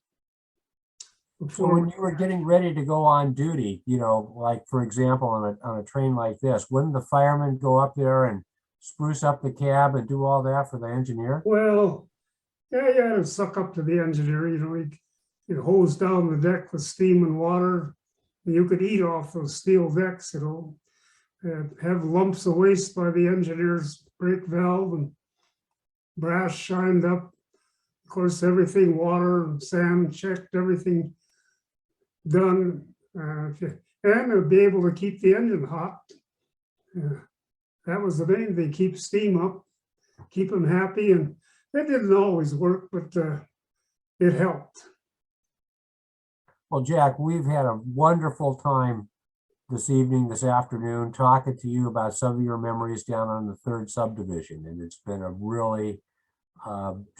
So when you were getting ready to go on duty, you know, like for example, on a train like this, wouldn't the fireman go up there and spruce up the cab and do all that for the engineer? Well, yeah, you had to suck up to the engineer, you know, he'd hose down the deck with steam and water. And you could eat off those steel decks, you know, have lumps of waste by the engineer's brake valve and brass shined up. Of course, everything, water and sand checked, everything done, and be able to keep the engine hot. That was the main thing, keep steam up, keep them happy, and that didn't always work, but it helped. Well, Jack, we've had a wonderful time this afternoon, talking to you about some of your memories down on the 3rd subdivision, and it's been a really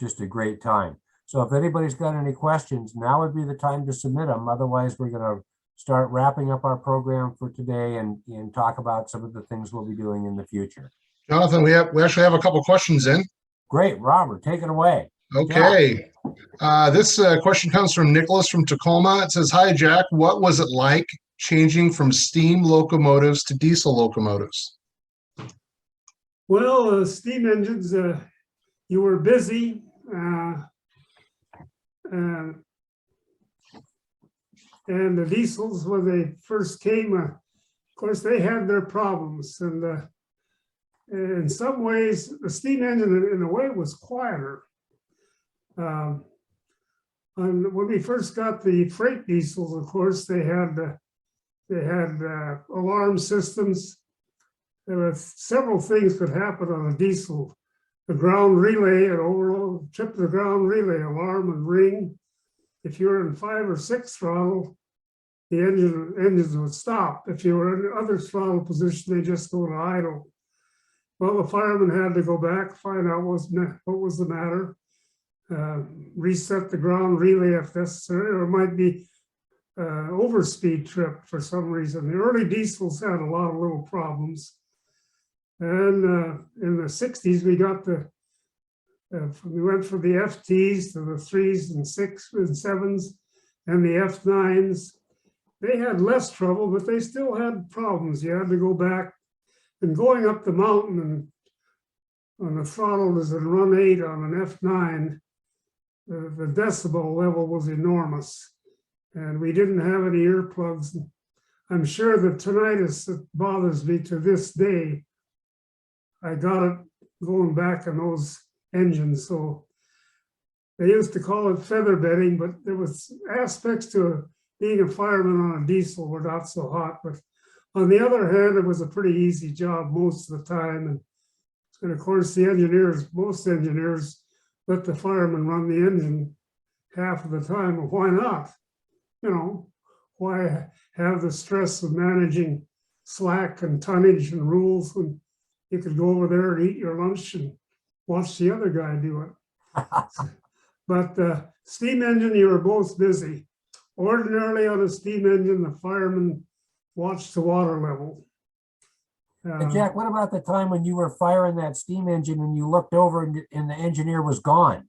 just a great time. So if anybody's got any questions, now would be the time to submit them. Otherwise, we're going to start wrapping up our program for today and talk about some of the things we'll be doing in the future. Jonathan, we actually have a couple questions in. Great, Robert, take it away. Okay. This question comes from Nicholas from Tacoma. It says, hi, Jack. What was it like changing from steam locomotives to diesel locomotives? Well, steam engines, you were busy. And the diesels, when they first came, of course, they had their problems. And in some ways, the steam engine, in a way, was quieter. And when we first got the freight diesels, of course, they had alarm systems. There were several things that happened on a diesel. The ground relay, an overload, trip the ground relay alarm and ring. If you were in 5 or 6 throttle, the engines would stop. If you were in other throttle position, they just go to idle. Well, the fireman had to go back, find out what was the matter, reset the ground relay if necessary, or it might be overspeed trip for some reason. The early diesels had a lot of little problems. And in the 60s, we got we went from the FTs to the 3s and 6s and 7s and the F9s. They had less trouble, but they still had problems. You had to go back, and going up the mountain and on the throttle is in run 8 on an F9, the decibel level was enormous. And we didn't have any earplugs. I'm sure the tinnitus that bothers me to this day, I got it going back on those engines. So they used to call it feather bedding, but there was aspects to being a fireman on a diesel were not so hot. But on the other hand, it was a pretty easy job most of the time. And of course, most engineers let the fireman run the engine half of the time. Well, why not? You know, why have the stress of managing slack and tonnage and rules when you could go over there and eat your lunch and watch the other guy do it? But steam engine, you were both busy. Ordinarily on a steam engine, the fireman watched the water level. Hey, Jack, what about the time when you were firing that steam engine and you looked over and the engineer was gone?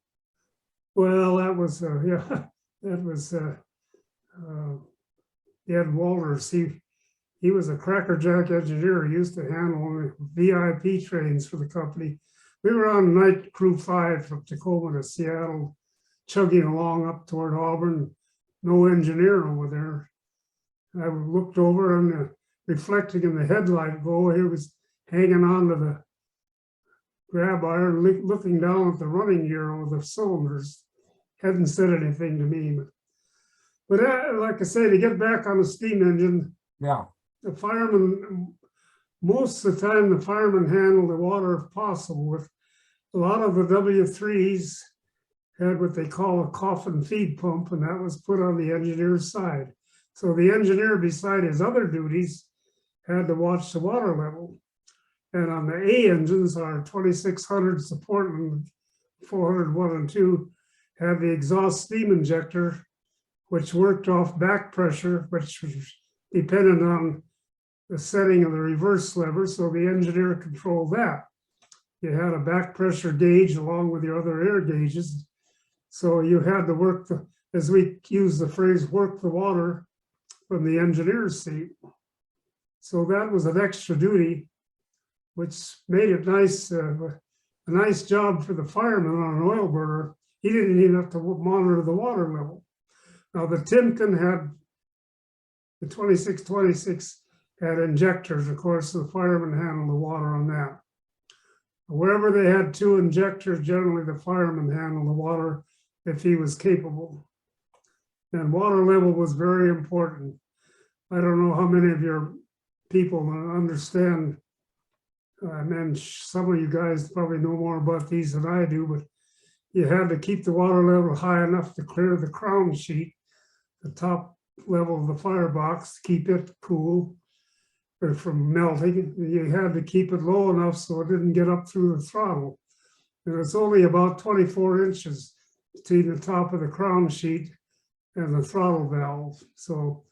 Well, that was, yeah, that was Ed Walters. He was a crackerjack engineer. He used to handle VIP trains for the company. We were on night crew 5 from Tacoma to Seattle, chugging along up toward Auburn. No engineer over there. I looked over and reflecting in the headlight glow, he was hanging on to the grab iron, looking down at the running gear over the cylinders. Hadn't said anything to me. But like I say, to get back on a steam engine, yeah, the firemen, most of the time, the firemen handled the water if possible. With a lot of the W3s had what they call a coffin feed pump, and that was put on the engineer's side. So the engineer, beside his other duties, had to watch the water level. And on the A engines, our 2600 support and 401 and 2 had the exhaust steam injector, which worked off back pressure, which was dependent on the setting of the reverse lever. So the engineer controlled that. You had a back pressure gauge along with your other air gauges. So you had to work the, as we use the phrase, work the water from the engineer's seat. So that was an extra duty, which made it nice, a nice job for the fireman on an oil burner. He didn't even have to monitor the water level. Now the Timken had, the 2626 had injectors, of course, the fireman handled the water on that. Wherever they had 2 injectors, generally the fireman handled the water if he was capable. And water level was very important. I don't know how many of your people understand, and some of you guys probably know more about these than I do, but you had to keep the water level high enough to clear the crown sheet, the top level of the firebox, to keep it cool from melting. You had to keep it low enough so it didn't get up through the throttle. And it's only about 24 inches between the top of the crown sheet and the throttle valve. So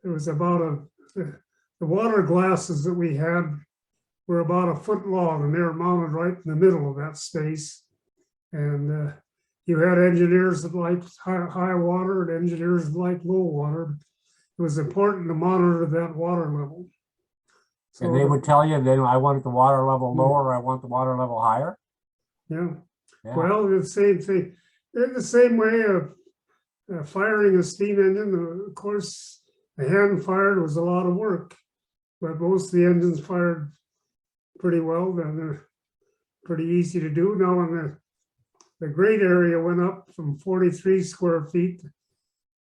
it was about the water glasses that we had were about a foot long, and they were mounted right in the middle of that space. And you had engineers that liked high water and engineers that liked low water. It was important to monitor that water level. So, And they would tell you, then I want the water level lower, I want the water level higher. yeah. Yeah. Well, the same thing. In the same way of firing a steam engine, of course, the hand fired was a lot of work, but most of the engines fired pretty well. Then they're pretty easy to do. Now, when the grade area went up from 43 square feet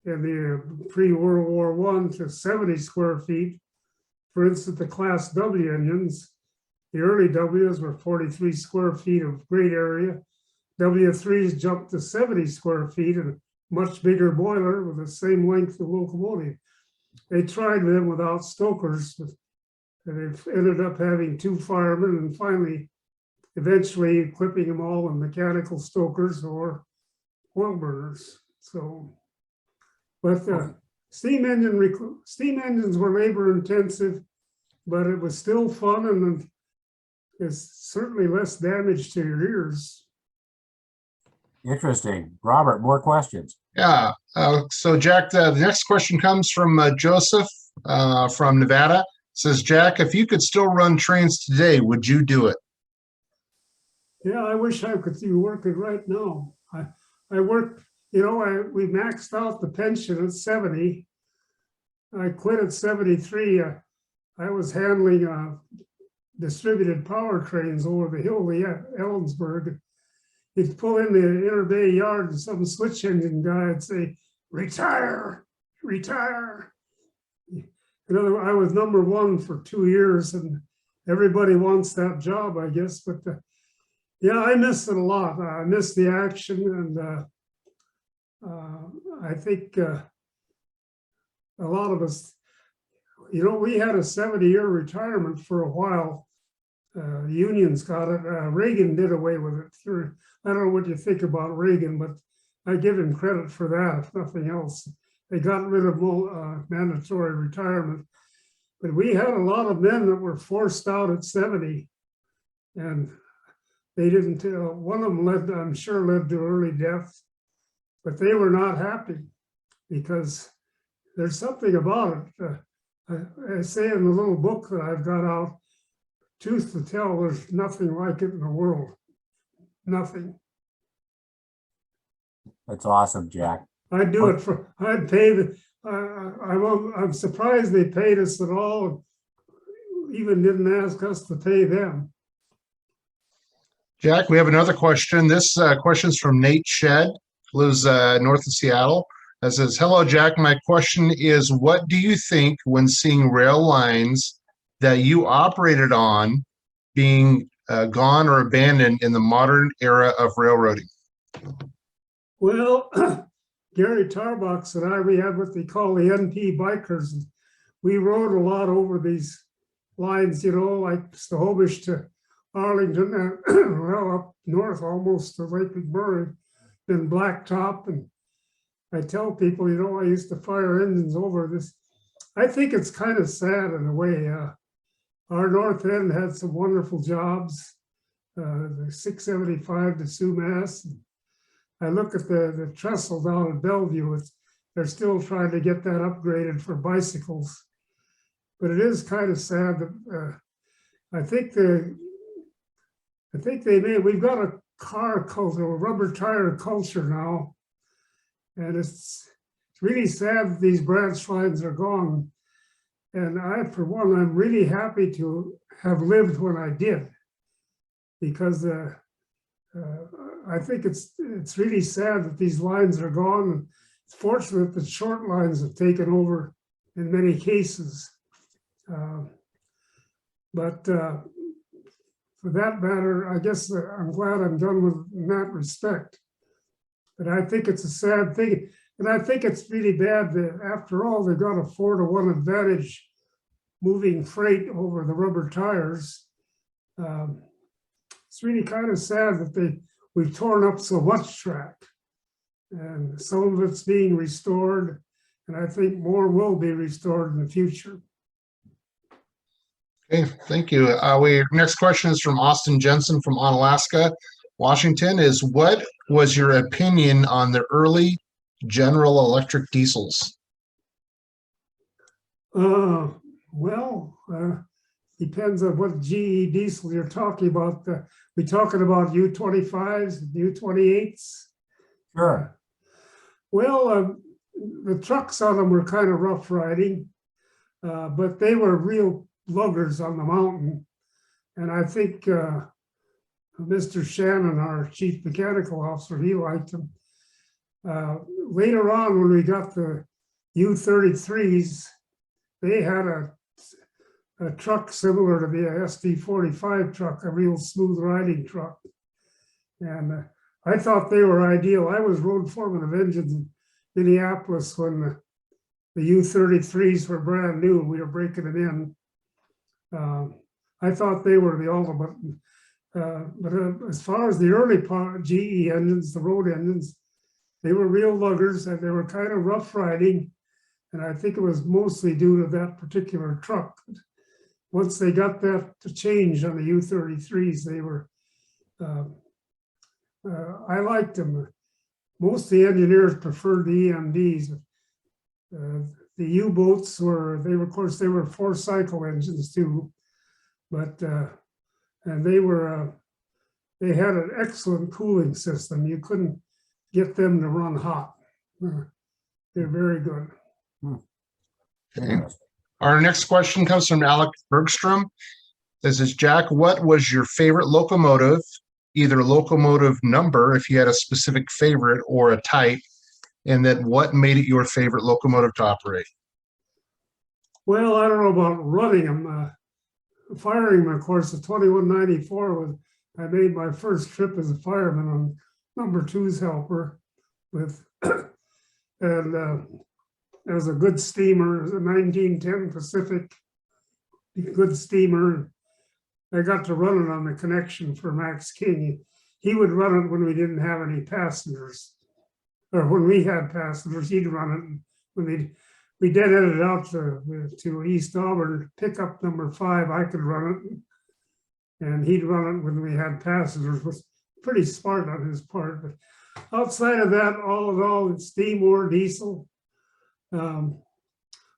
in the pre-World War I to 70 square feet. For instance, the Class W engines, the early Ws were 43 square feet of grade area. W3s jumped to 70 square feet and a much bigger boiler with the same length of locomotive. They tried them without stokers, and they ended up having 2 firemen and finally, eventually equipping them all with mechanical stokers or oil burners. So, but steam engines were labor intensive, but it was still fun, and it's certainly less damage to your ears. Interesting. Robert, more questions. Yeah. So Jack, the next question comes from Joseph from Nevada. It says, Jack, if you could still run trains today, would you do it? Yeah, I wish I could do working right now. I worked, we maxed out the pension at 70. I quit at 73. I was handling distributed power trains over the hill to Ellensburg. You'd pull in the inner bay yard and some switch engine guy would say, retire, retire. In other words, I was number 1 for 2 years, and everybody wants that job, I guess. But yeah, I missed it a lot. I missed the action, and I think a lot of us, we had a 70-year retirement for a while. Unions got it. Reagan did away with it. I don't know what you think about Reagan, but I give him credit for that, if nothing else. They got rid of mandatory retirement. But we had a lot of men that were forced out at 70, and they didn't, one of them I'm sure led to early death, but they were not happy because there's something about it. I say in the little book that I've got out, truth to tell, there's nothing like it in the world. Nothing. That's awesome, Jack. I'd do it I'd pay I'm surprised they paid us at all, even didn't ask us to pay them. Jack, we have another question. This question's from Nate Shedd, lives north of Seattle. That says, hello, Jack. My question is, what do you think when seeing rail lines that you operated on being gone or abandoned in the modern era of railroading? Well, Gary Tarbox and I, we had what they call the NP bikers. We rode a lot over these lines, you know, like Snohomish to Arlington, and well, up north almost to Lake McMurray, then Blacktop. And I tell people, you know, I used to fire engines over this. I think it's kind of sad in a way. Our north end had some wonderful jobs, the 675 to Sumas. I look at the trestle down at Bellevue. They're still trying to get that upgraded for bicycles. But it is kind of sad that I think we've got a car culture, a rubber tire culture now. And it's really sad that these branch lines are gone. And I, for one, I'm really happy to have lived when I did, because I think it's really sad that these lines are gone. And it's fortunate that short lines have taken over in many cases. But for that matter, I guess I'm glad I'm done with in that respect. But I think it's a sad thing. And I think it's really bad that after all, they've got a 4-to-1 advantage moving freight over the rubber tires. It's really kind of sad that we've torn up so much track, and some of it's being restored, and I think more will be restored in the future. Okay, thank you. Next question is from Austin Jensen from Onalaska, Washington. Is what was your opinion on the early General Electric diesels? Depends on what GE diesel you're talking about. We talking about U25s, U28s? Sure. Well, the trucks on them were kind of rough riding, but they were real luggers on the mountain. And I think Mr. Shannon, our chief mechanical officer, he liked them. Later on, when we got the U33s, they had a truck similar to the SD45 truck, a real smooth riding truck. And I thought they were ideal. I was road foreman of engines in Minneapolis when the U33s were brand new. We were breaking it in. I thought they were the ultimate. But as far as the early GE engines, the road engines, they were real luggers and they were kind of rough riding. And I think it was mostly due to that particular truck. Once they got that to change on the U33s, they were, I liked them. Most of the engineers preferred the EMDs. The U-boats of course, they were 4-cycle engines too, but, and they had an excellent cooling system. You couldn't get them to run hot. They're very good. Okay. Our next question comes from Alec Bergstrom. This is, Jack, what was your favorite locomotive, either locomotive number, if you had a specific favorite, or a type, and then what made it your favorite locomotive to operate? Well, I don't know about running them. Firing them, of course, the 2194 was, I made my first trip as a fireman on number 2's helper with, and it was a good steamer. It was a 1910 Pacific, good steamer. I got to run it on the connection for Max King. He would run it when we didn't have any passengers, or when we had passengers, he'd run it. When we dead-headed out to East Auburn, pickup number 5, I could run it, and he'd run it when we had passengers. It was pretty smart on his part. But outside of that, all in all, it's steam or diesel. I don't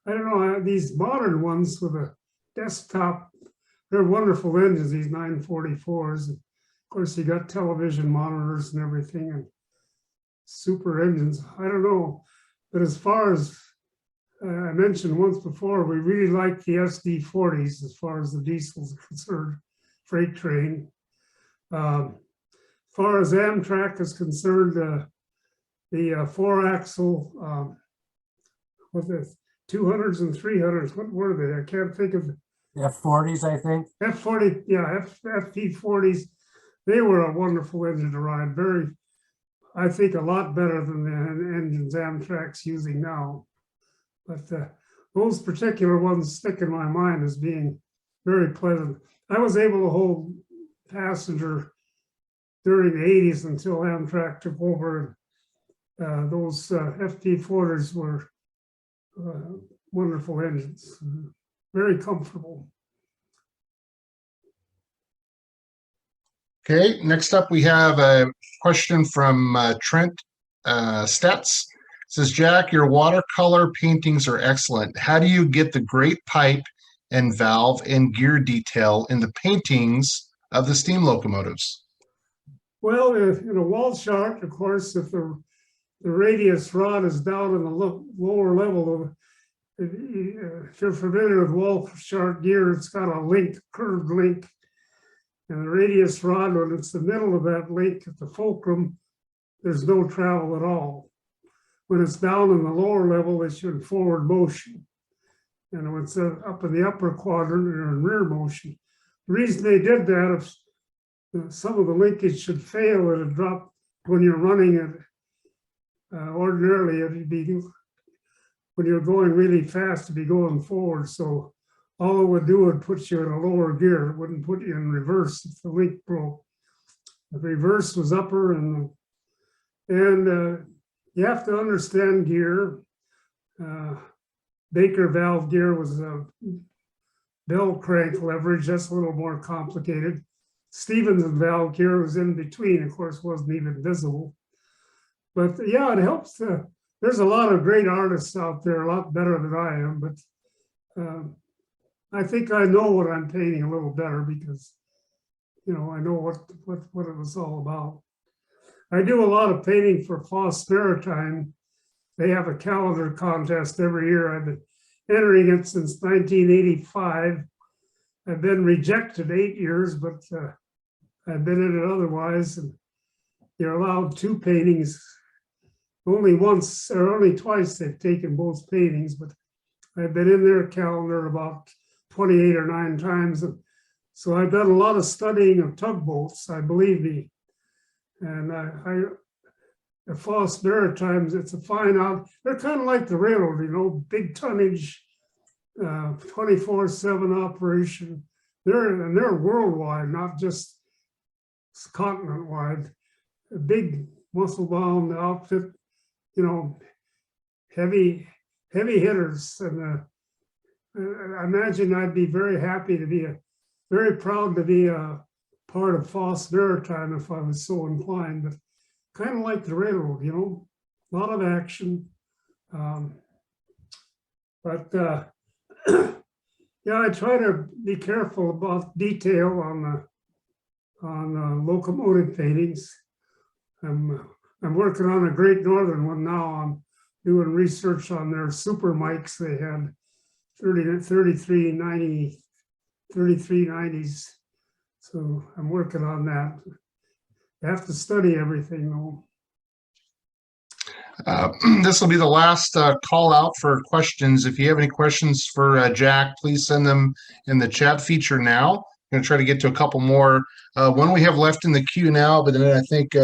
know, these modern ones with a desktop, they're wonderful engines, these 944s. Of course, you got television monitors and everything, and super engines. I don't know, but as far as I mentioned once before, we really like the SD40s as far as the diesels are concerned, freight train. As far as Amtrak is concerned, the four-axle, with the 200s and 300s. What were they? I can't think of. F40s, I think. F40, yeah, FP40s. They were a wonderful engine to ride. Very, I think, a lot better than the engines Amtrak's using now. But those particular ones stick in my mind as being very pleasant. I was able to hold passenger during the 80s until Amtrak took over. Those FP40s were wonderful engines, very comfortable. Okay, next up we have a question from Trent Stetz. It says, Jack, your watercolor paintings are excellent. How do you get the great pipe and valve and gear detail in the paintings of the steam locomotives? Well, in a wall chart, of course, if the radius rod is down in the lower level of, if you're familiar with wall chart gear, it's got a link, curved link. And the radius rod, when it's the middle of that link at the fulcrum, there's no travel at all. When it's down in the lower level, it's in forward motion. And when it's up in the upper quadrant, you're in rear motion. The reason they did that, if some of the linkage should fail, it'd drop when you're running it. Ordinarily, it'd be, when you're going really fast, it'd be going forward. So all it would do would put you in a lower gear. It wouldn't put you in reverse if the link broke. The reverse was upper, and you have to understand gear. Baker valve gear was a bell crank leverage. That's a little more complicated. Stevenson valve gear was in between, of course, wasn't even visible. But yeah, it helps. There's a lot of great artists out there, a lot better than I am, but I think I know what I'm painting a little better because, you know, I know what it was all about. I do a lot of painting for Foss Maritime. They have a calendar contest every year. I've been entering it since 1985. I've been rejected 8 years, but I've been in it otherwise. And you're allowed 2 paintings. Only once or only twice they've taken both paintings, but I've been in their calendar about 28 or 9 times. And so I've done a lot of studying of tugboats, I believe me. And the Foss Maritimes, it's a fine out. They're kind of like the railroad, you know, big tonnage, 24/7 operation. They're worldwide, not just continent-wide. A big muscle-bound outfit, you know, heavy hitters. And I imagine I'd be very happy to be very proud to be a part of Foss Maritime if I was so inclined. But kind of like the railroad, you know, a lot of action. Yeah, I try to be careful about detail on locomotive paintings. I'm working on a Great Northern one now. I'm doing research on their super mics. They had 3390s. So I'm working on that. You have to study everything though. This will be the last call out for questions. If you have any questions for Jack, please send them in the chat feature now. I'm going to try to get to a couple more. One we have left in the queue now, but then I think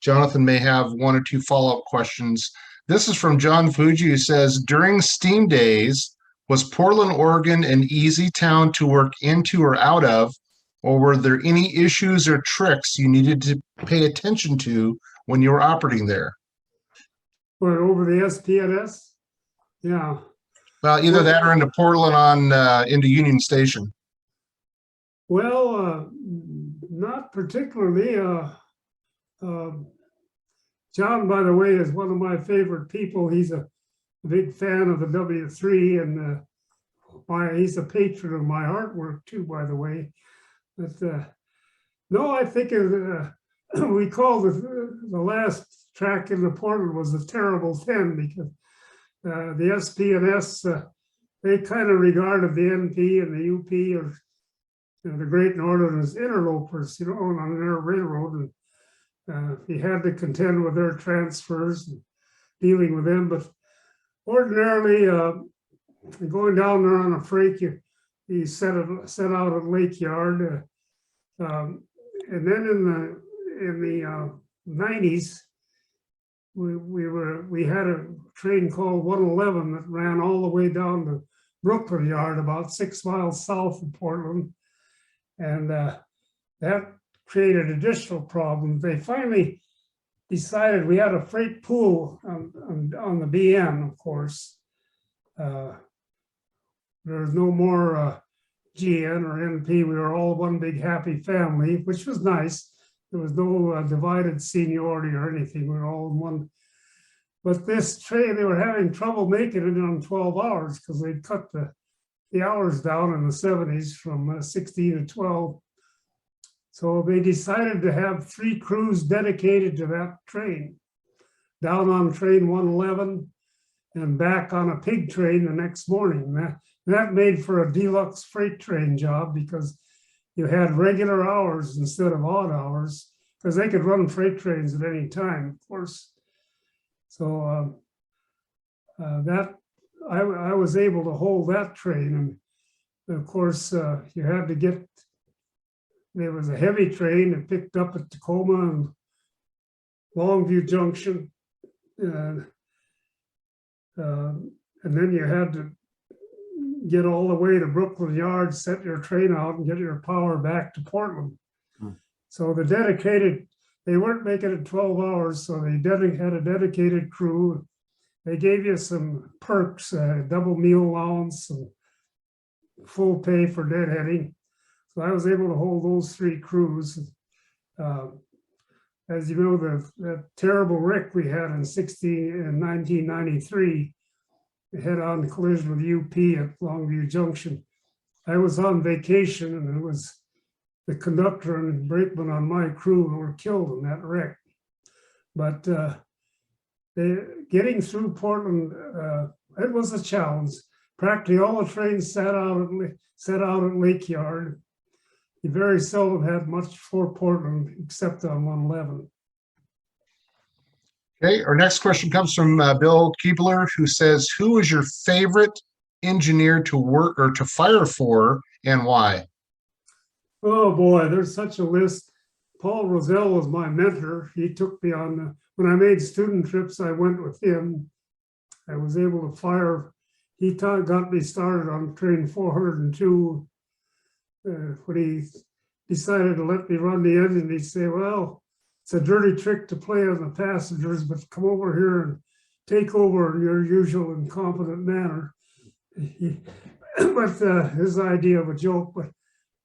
Jonathan may have 1 or 2 follow-up questions. This is from John Fuji, who says, during steam days, was Portland, Oregon an easy town to work into or out of, or were there any issues or tricks you needed to pay attention to when you were operating there? Or over the SPNS? Yeah. Well, either that or into Portland into Union Station. Well, not particularly. John, by the way, is one of my favorite people. He's a big fan of the W3, and he's a patron of my artwork too, by the way. But no, I think we call the last track in the Portland was the Terrible 10 because the SPNS, they kind of regarded the NP and the UP or the Great Northern as interlopers, you know, on their railroad. And he had to contend with their transfers. And dealing with them. But ordinarily, going down there on a freight, you set out at Lake Yard, and then in the 90s, we had a train called 111 that ran all the way down to Brooklyn Yard, about 6 miles south of Portland, and that created additional problems. They finally decided we had a freight pool on the BN, of course. There was no more GN or NP. We were all one big happy family, which was nice. There was no divided seniority or anything. We were all in one. But this train, they were having trouble making it on 12 hours because they'd cut the hours down in the 70s from 16 to 12. So they decided to have 3 crews dedicated to that train, down on train 111 and back on a pig train the next morning. That made for a deluxe freight train job because you had regular hours instead of odd hours, because they could run freight trains at any time, of course. So that I was able to hold that train, and of course you had to get. There was a heavy train that picked up at Tacoma and Longview Junction, and then you had to get all the way to Brooklyn Yard, set your train out, and get your power back to Portland. So the dedicated, they weren't making it 12 hours, so they had a dedicated crew. They gave you some perks, double meal allowance, and full pay for deadheading. So I was able to hold those 3 crews. As you know, the terrible wreck we had in 1993, head-on collision with UP at Longview Junction. I was on vacation, and it was the conductor and brakeman on my crew who were killed in that wreck. But getting through Portland, it was a challenge. Practically all the trains sat out at Lake Yard. You very seldom had much for Portland except on 111. Okay, our next question comes from Bill Keebler, who says, who was your favorite engineer to work or to fire for, and why? Oh boy, there's such a list. Paul Roselle was my mentor. He took me on, when I made student trips, I went with him. I was able to fire, he got me started on train 402. When he decided to let me run the engine, he'd say, well, it's a dirty trick to play on the passengers, but come over here and take over in your usual incompetent manner. But his idea of a joke. But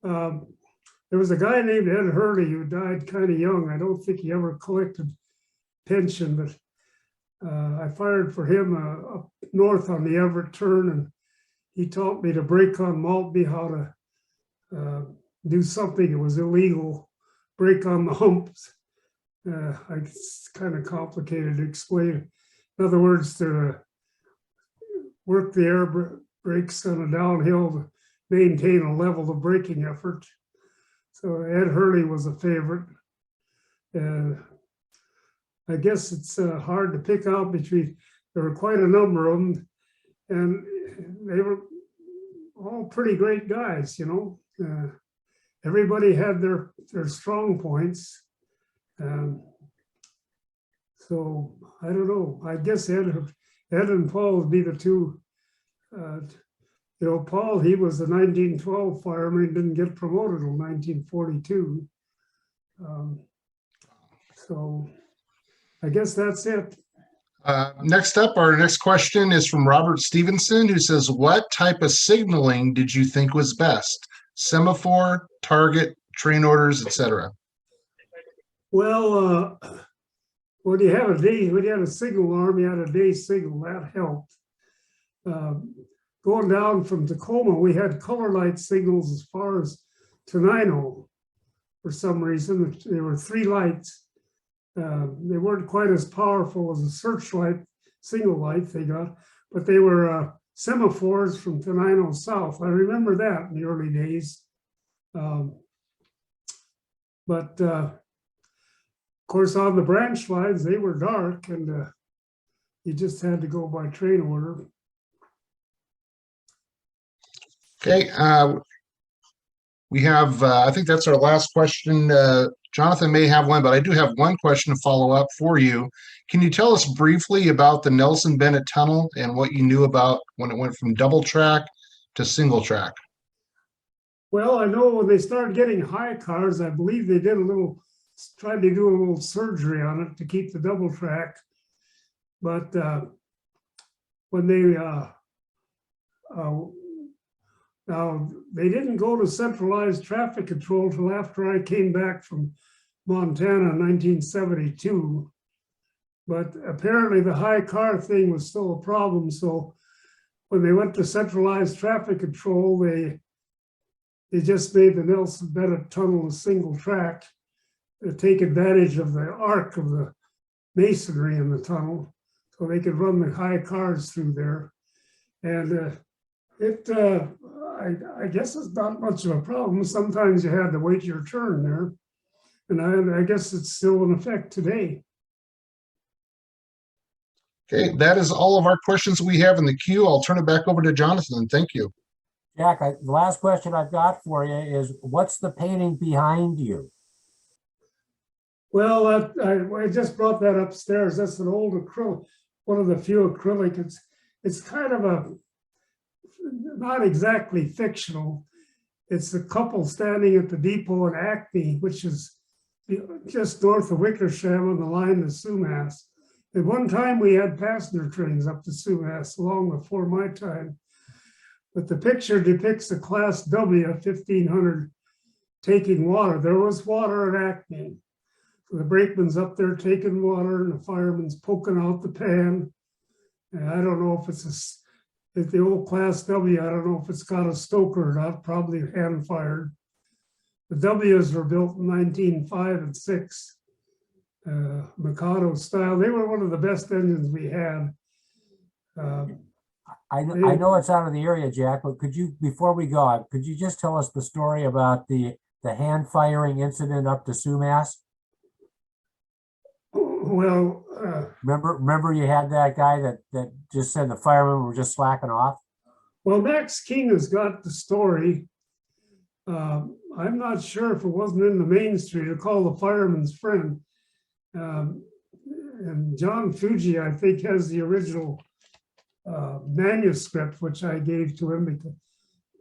there was a guy named Ed Hurley who died kind of young. I don't think he ever collected pension, but I fired for him up north on the Everett turn, and he taught me to brake on Maltby, how to do something that was illegal, brake on the humps. It's kind of complicated to explain. In other words, to work the air brakes on a downhill to maintain a level of braking effort. So Ed Hurley was a favorite. I guess it's hard to pick out between, there were quite a number of them, and they were all pretty great guys, you know. Everybody had their strong points. So I don't know. I guess Ed and Paul would be the two. You know, Paul, he was a 1912 fireman, didn't get promoted until 1942. So I guess that's it. Next up, our next question is from Robert Stevenson, who says, what type of signaling did you think was best? Semaphore, target, train orders, etc. Well, when you had a signal arm, you had a day signal, that helped. Going down from Tacoma, we had color light signals as far as Tenino. For some reason, there were 3 lights. They weren't quite as powerful as a searchlight, single light they got, but they were semaphores from Tenino south. I remember that in the early days. But of course, on the branch lines, they were dark, and You just had to go by train order. Okay, we have, I think that's our last question. Jonathan may have one, but I do have one question to follow up for you. Can you tell us briefly about the Nelson Bennett Tunnel and what you knew about when it went from double track to single track? Well, I know when they started getting high cars, I believe they did tried to do a little surgery on it to keep the double track. But when now they didn't go to centralized traffic control till after I came back from Montana in 1972. But apparently the high car thing was still a problem. So when they went to centralized traffic control, they just made the Nelson Bennett Tunnel a single track to take advantage of the arc of the masonry in the tunnel, so they could run the high cars through there. And I guess it's not much of a problem. Sometimes you had to wait your turn there. And I guess it's still in effect today. Okay, that is all of our questions we have in the queue. I'll turn it back over to Jonathan. Thank you. Jack, the last question I've got for you is, what's the painting behind you? Well, I just brought that upstairs. That's an old acrylic, one of the few acrylic. It's kind of not exactly fictional. It's a couple standing at the depot in Acme, which is just north of Wickersham on the line to Sumas. At one time, we had passenger trains up to Sumas long before my time. But the picture depicts a Class W 1500 taking water. There was water at Acme. So the brakeman's up there taking water and the fireman's poking out the pan. And I don't know if it's the old Class W, I don't know if it's got a stoker or not, probably hand fired. The W's were built in 1905 and 6, Mikado style. They were one of the best engines we had. I know it's out of the area, Jack, but could you, before we go, could you just tell us the story about the hand firing incident up to Sumas? Well, remember you had that guy that just said the firemen were just slacking off? Well, Max King has got the story. I'm not sure if it wasn't in the main street or called the Fireman's Friend. And John Fuji, I think, has the original manuscript, which I gave to him because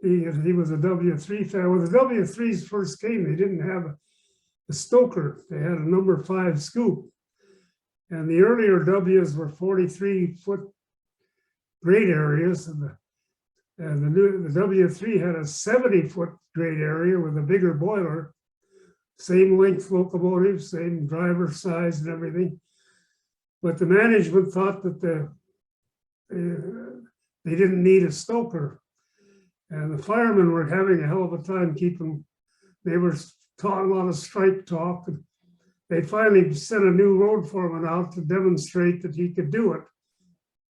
he was a W3 fan. When the W3s first came, they didn't have a stoker. They had a number 5 scoop. And the earlier W's were 43-foot grade areas, and the W3 had a 70-foot grade area with a bigger boiler, same length locomotive, same driver size and everything. But the management thought that they didn't need a stoker. And the firemen were having a hell of a time keeping, they were taught a lot of strike talk. And they finally sent a new road foreman out to demonstrate that he could do it.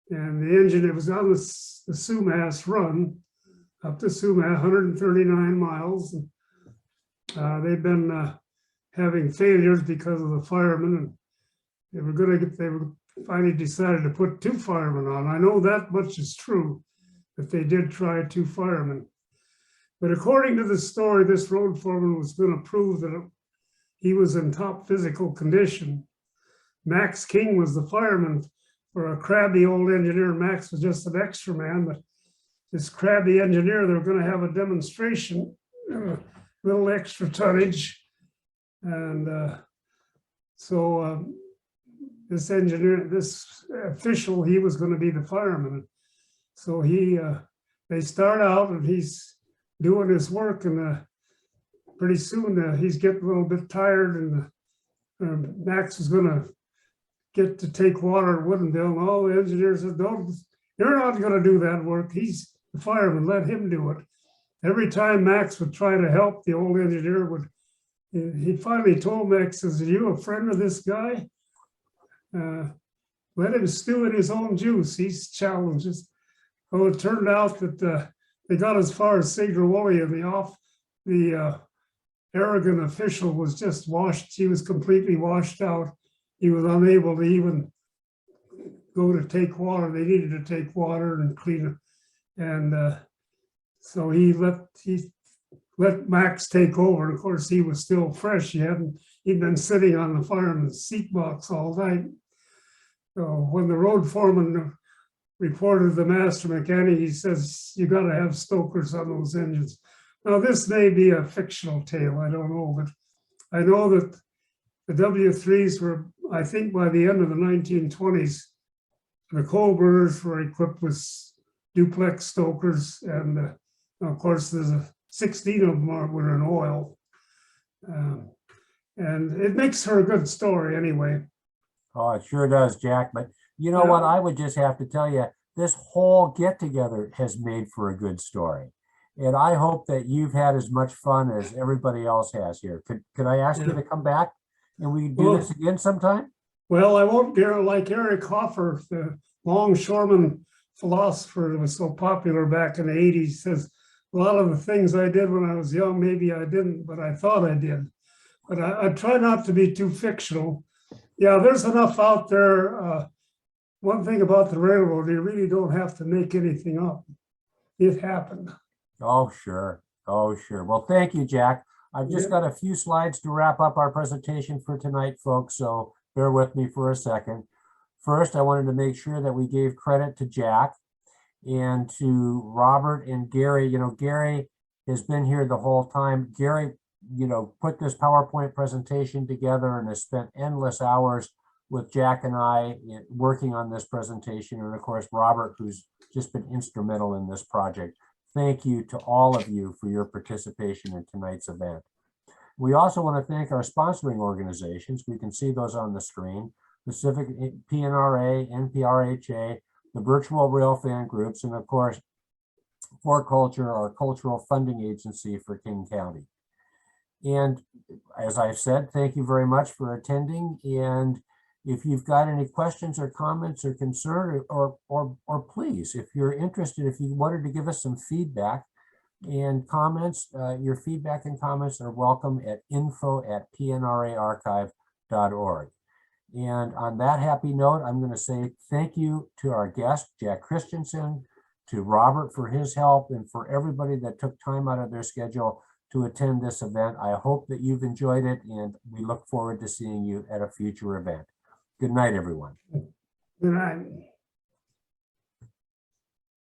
And the engine, it was on the Sumas run up to Sumas, 139 miles. And, they've been having failures because of the firemen, and they were finally decided to put 2 firemen on. I know that much is true, that they did try 2 firemen. But according to the story, this road foreman was going to prove that he was in top physical condition. Max King was the fireman for a crabby old engineer. Max was just an extra man, but this crabby engineer, they were going to have a demonstration, little extra tonnage. And so this engineer, this official, he was going to be the fireman. So they start out and he's doing his work, and pretty soon he's getting a little bit tired, and Max was going to get to take water at Woodinville, and all the engineers said, "No, you're not going to do that work. He's the fireman, let him do it." Every time Max would try to help, the old engineer would, he finally told Max, says, "Are you a friend of this guy? Let him stew in his own juice. He's challenges." Well, it turned out that they got as far as Segrewoli, and the arrogant official was just washed. He was completely washed out. He was unable to even go to take water. They needed to take water and clean it. And so he let Max take over. And of course, he was still fresh. He'd been sitting on the fireman's seat box all night. So when the road foreman reported the master mechanic, he says, you got to have stokers on those engines. Now, this may be a fictional tale, I don't know, but I know that the W3s were, I think by the end of the 1920s, the coal burners were equipped with duplex stokers. And of course, there's 16 of them were in oil. And it makes for a good story anyway. Oh, it sure does, Jack. But you know what? I would just have to tell you, this whole get together has made for a good story. And I hope that you've had as much fun as everybody else has here. Could I ask you to come back and we do this again sometime? Well, I won't dare, like Eric Hoffer, the longshoreman philosopher that was so popular back in the 80s, says a lot of the things I did when I was young, maybe I didn't, but I thought I did. But I try not to be too fictional. Yeah, there's enough out there. One thing about the railroad, you really don't have to make anything up. It happened. Oh, sure. Oh, sure. Well, thank you, Jack. I've just got a few slides to wrap up our presentation for tonight, folks, so bear with me for a second. First, I wanted to make sure that we gave credit to Jack and to Robert and Gary. You know, Gary has been here the whole time. Gary, you know, put this PowerPoint presentation together and has spent endless hours with Jack and I working on this presentation. And of course, Robert, who's just been instrumental in this project. Thank you to all of you for your participation in tonight's event. We also want to thank our sponsoring organizations. We can see those on the screen: Pacific PNRA, NPRHA, the Virtual Rail Fan Groups, and of course, For Culture, our cultural funding agency for King County. And as I've said, thank you very much for attending. And if you've got any questions or comments or concern, or please, if you're interested, if you wanted to give us some feedback and comments, your feedback and comments are welcome at info@pnraarchive.org. And on that happy note, I'm going to say thank you to our guest, Jack Christensen, to Robert for his help, and for everybody that took time out of their schedule to attend this event. I hope that you've enjoyed it, and we look forward to seeing you at a future event. Good night, everyone. Good night.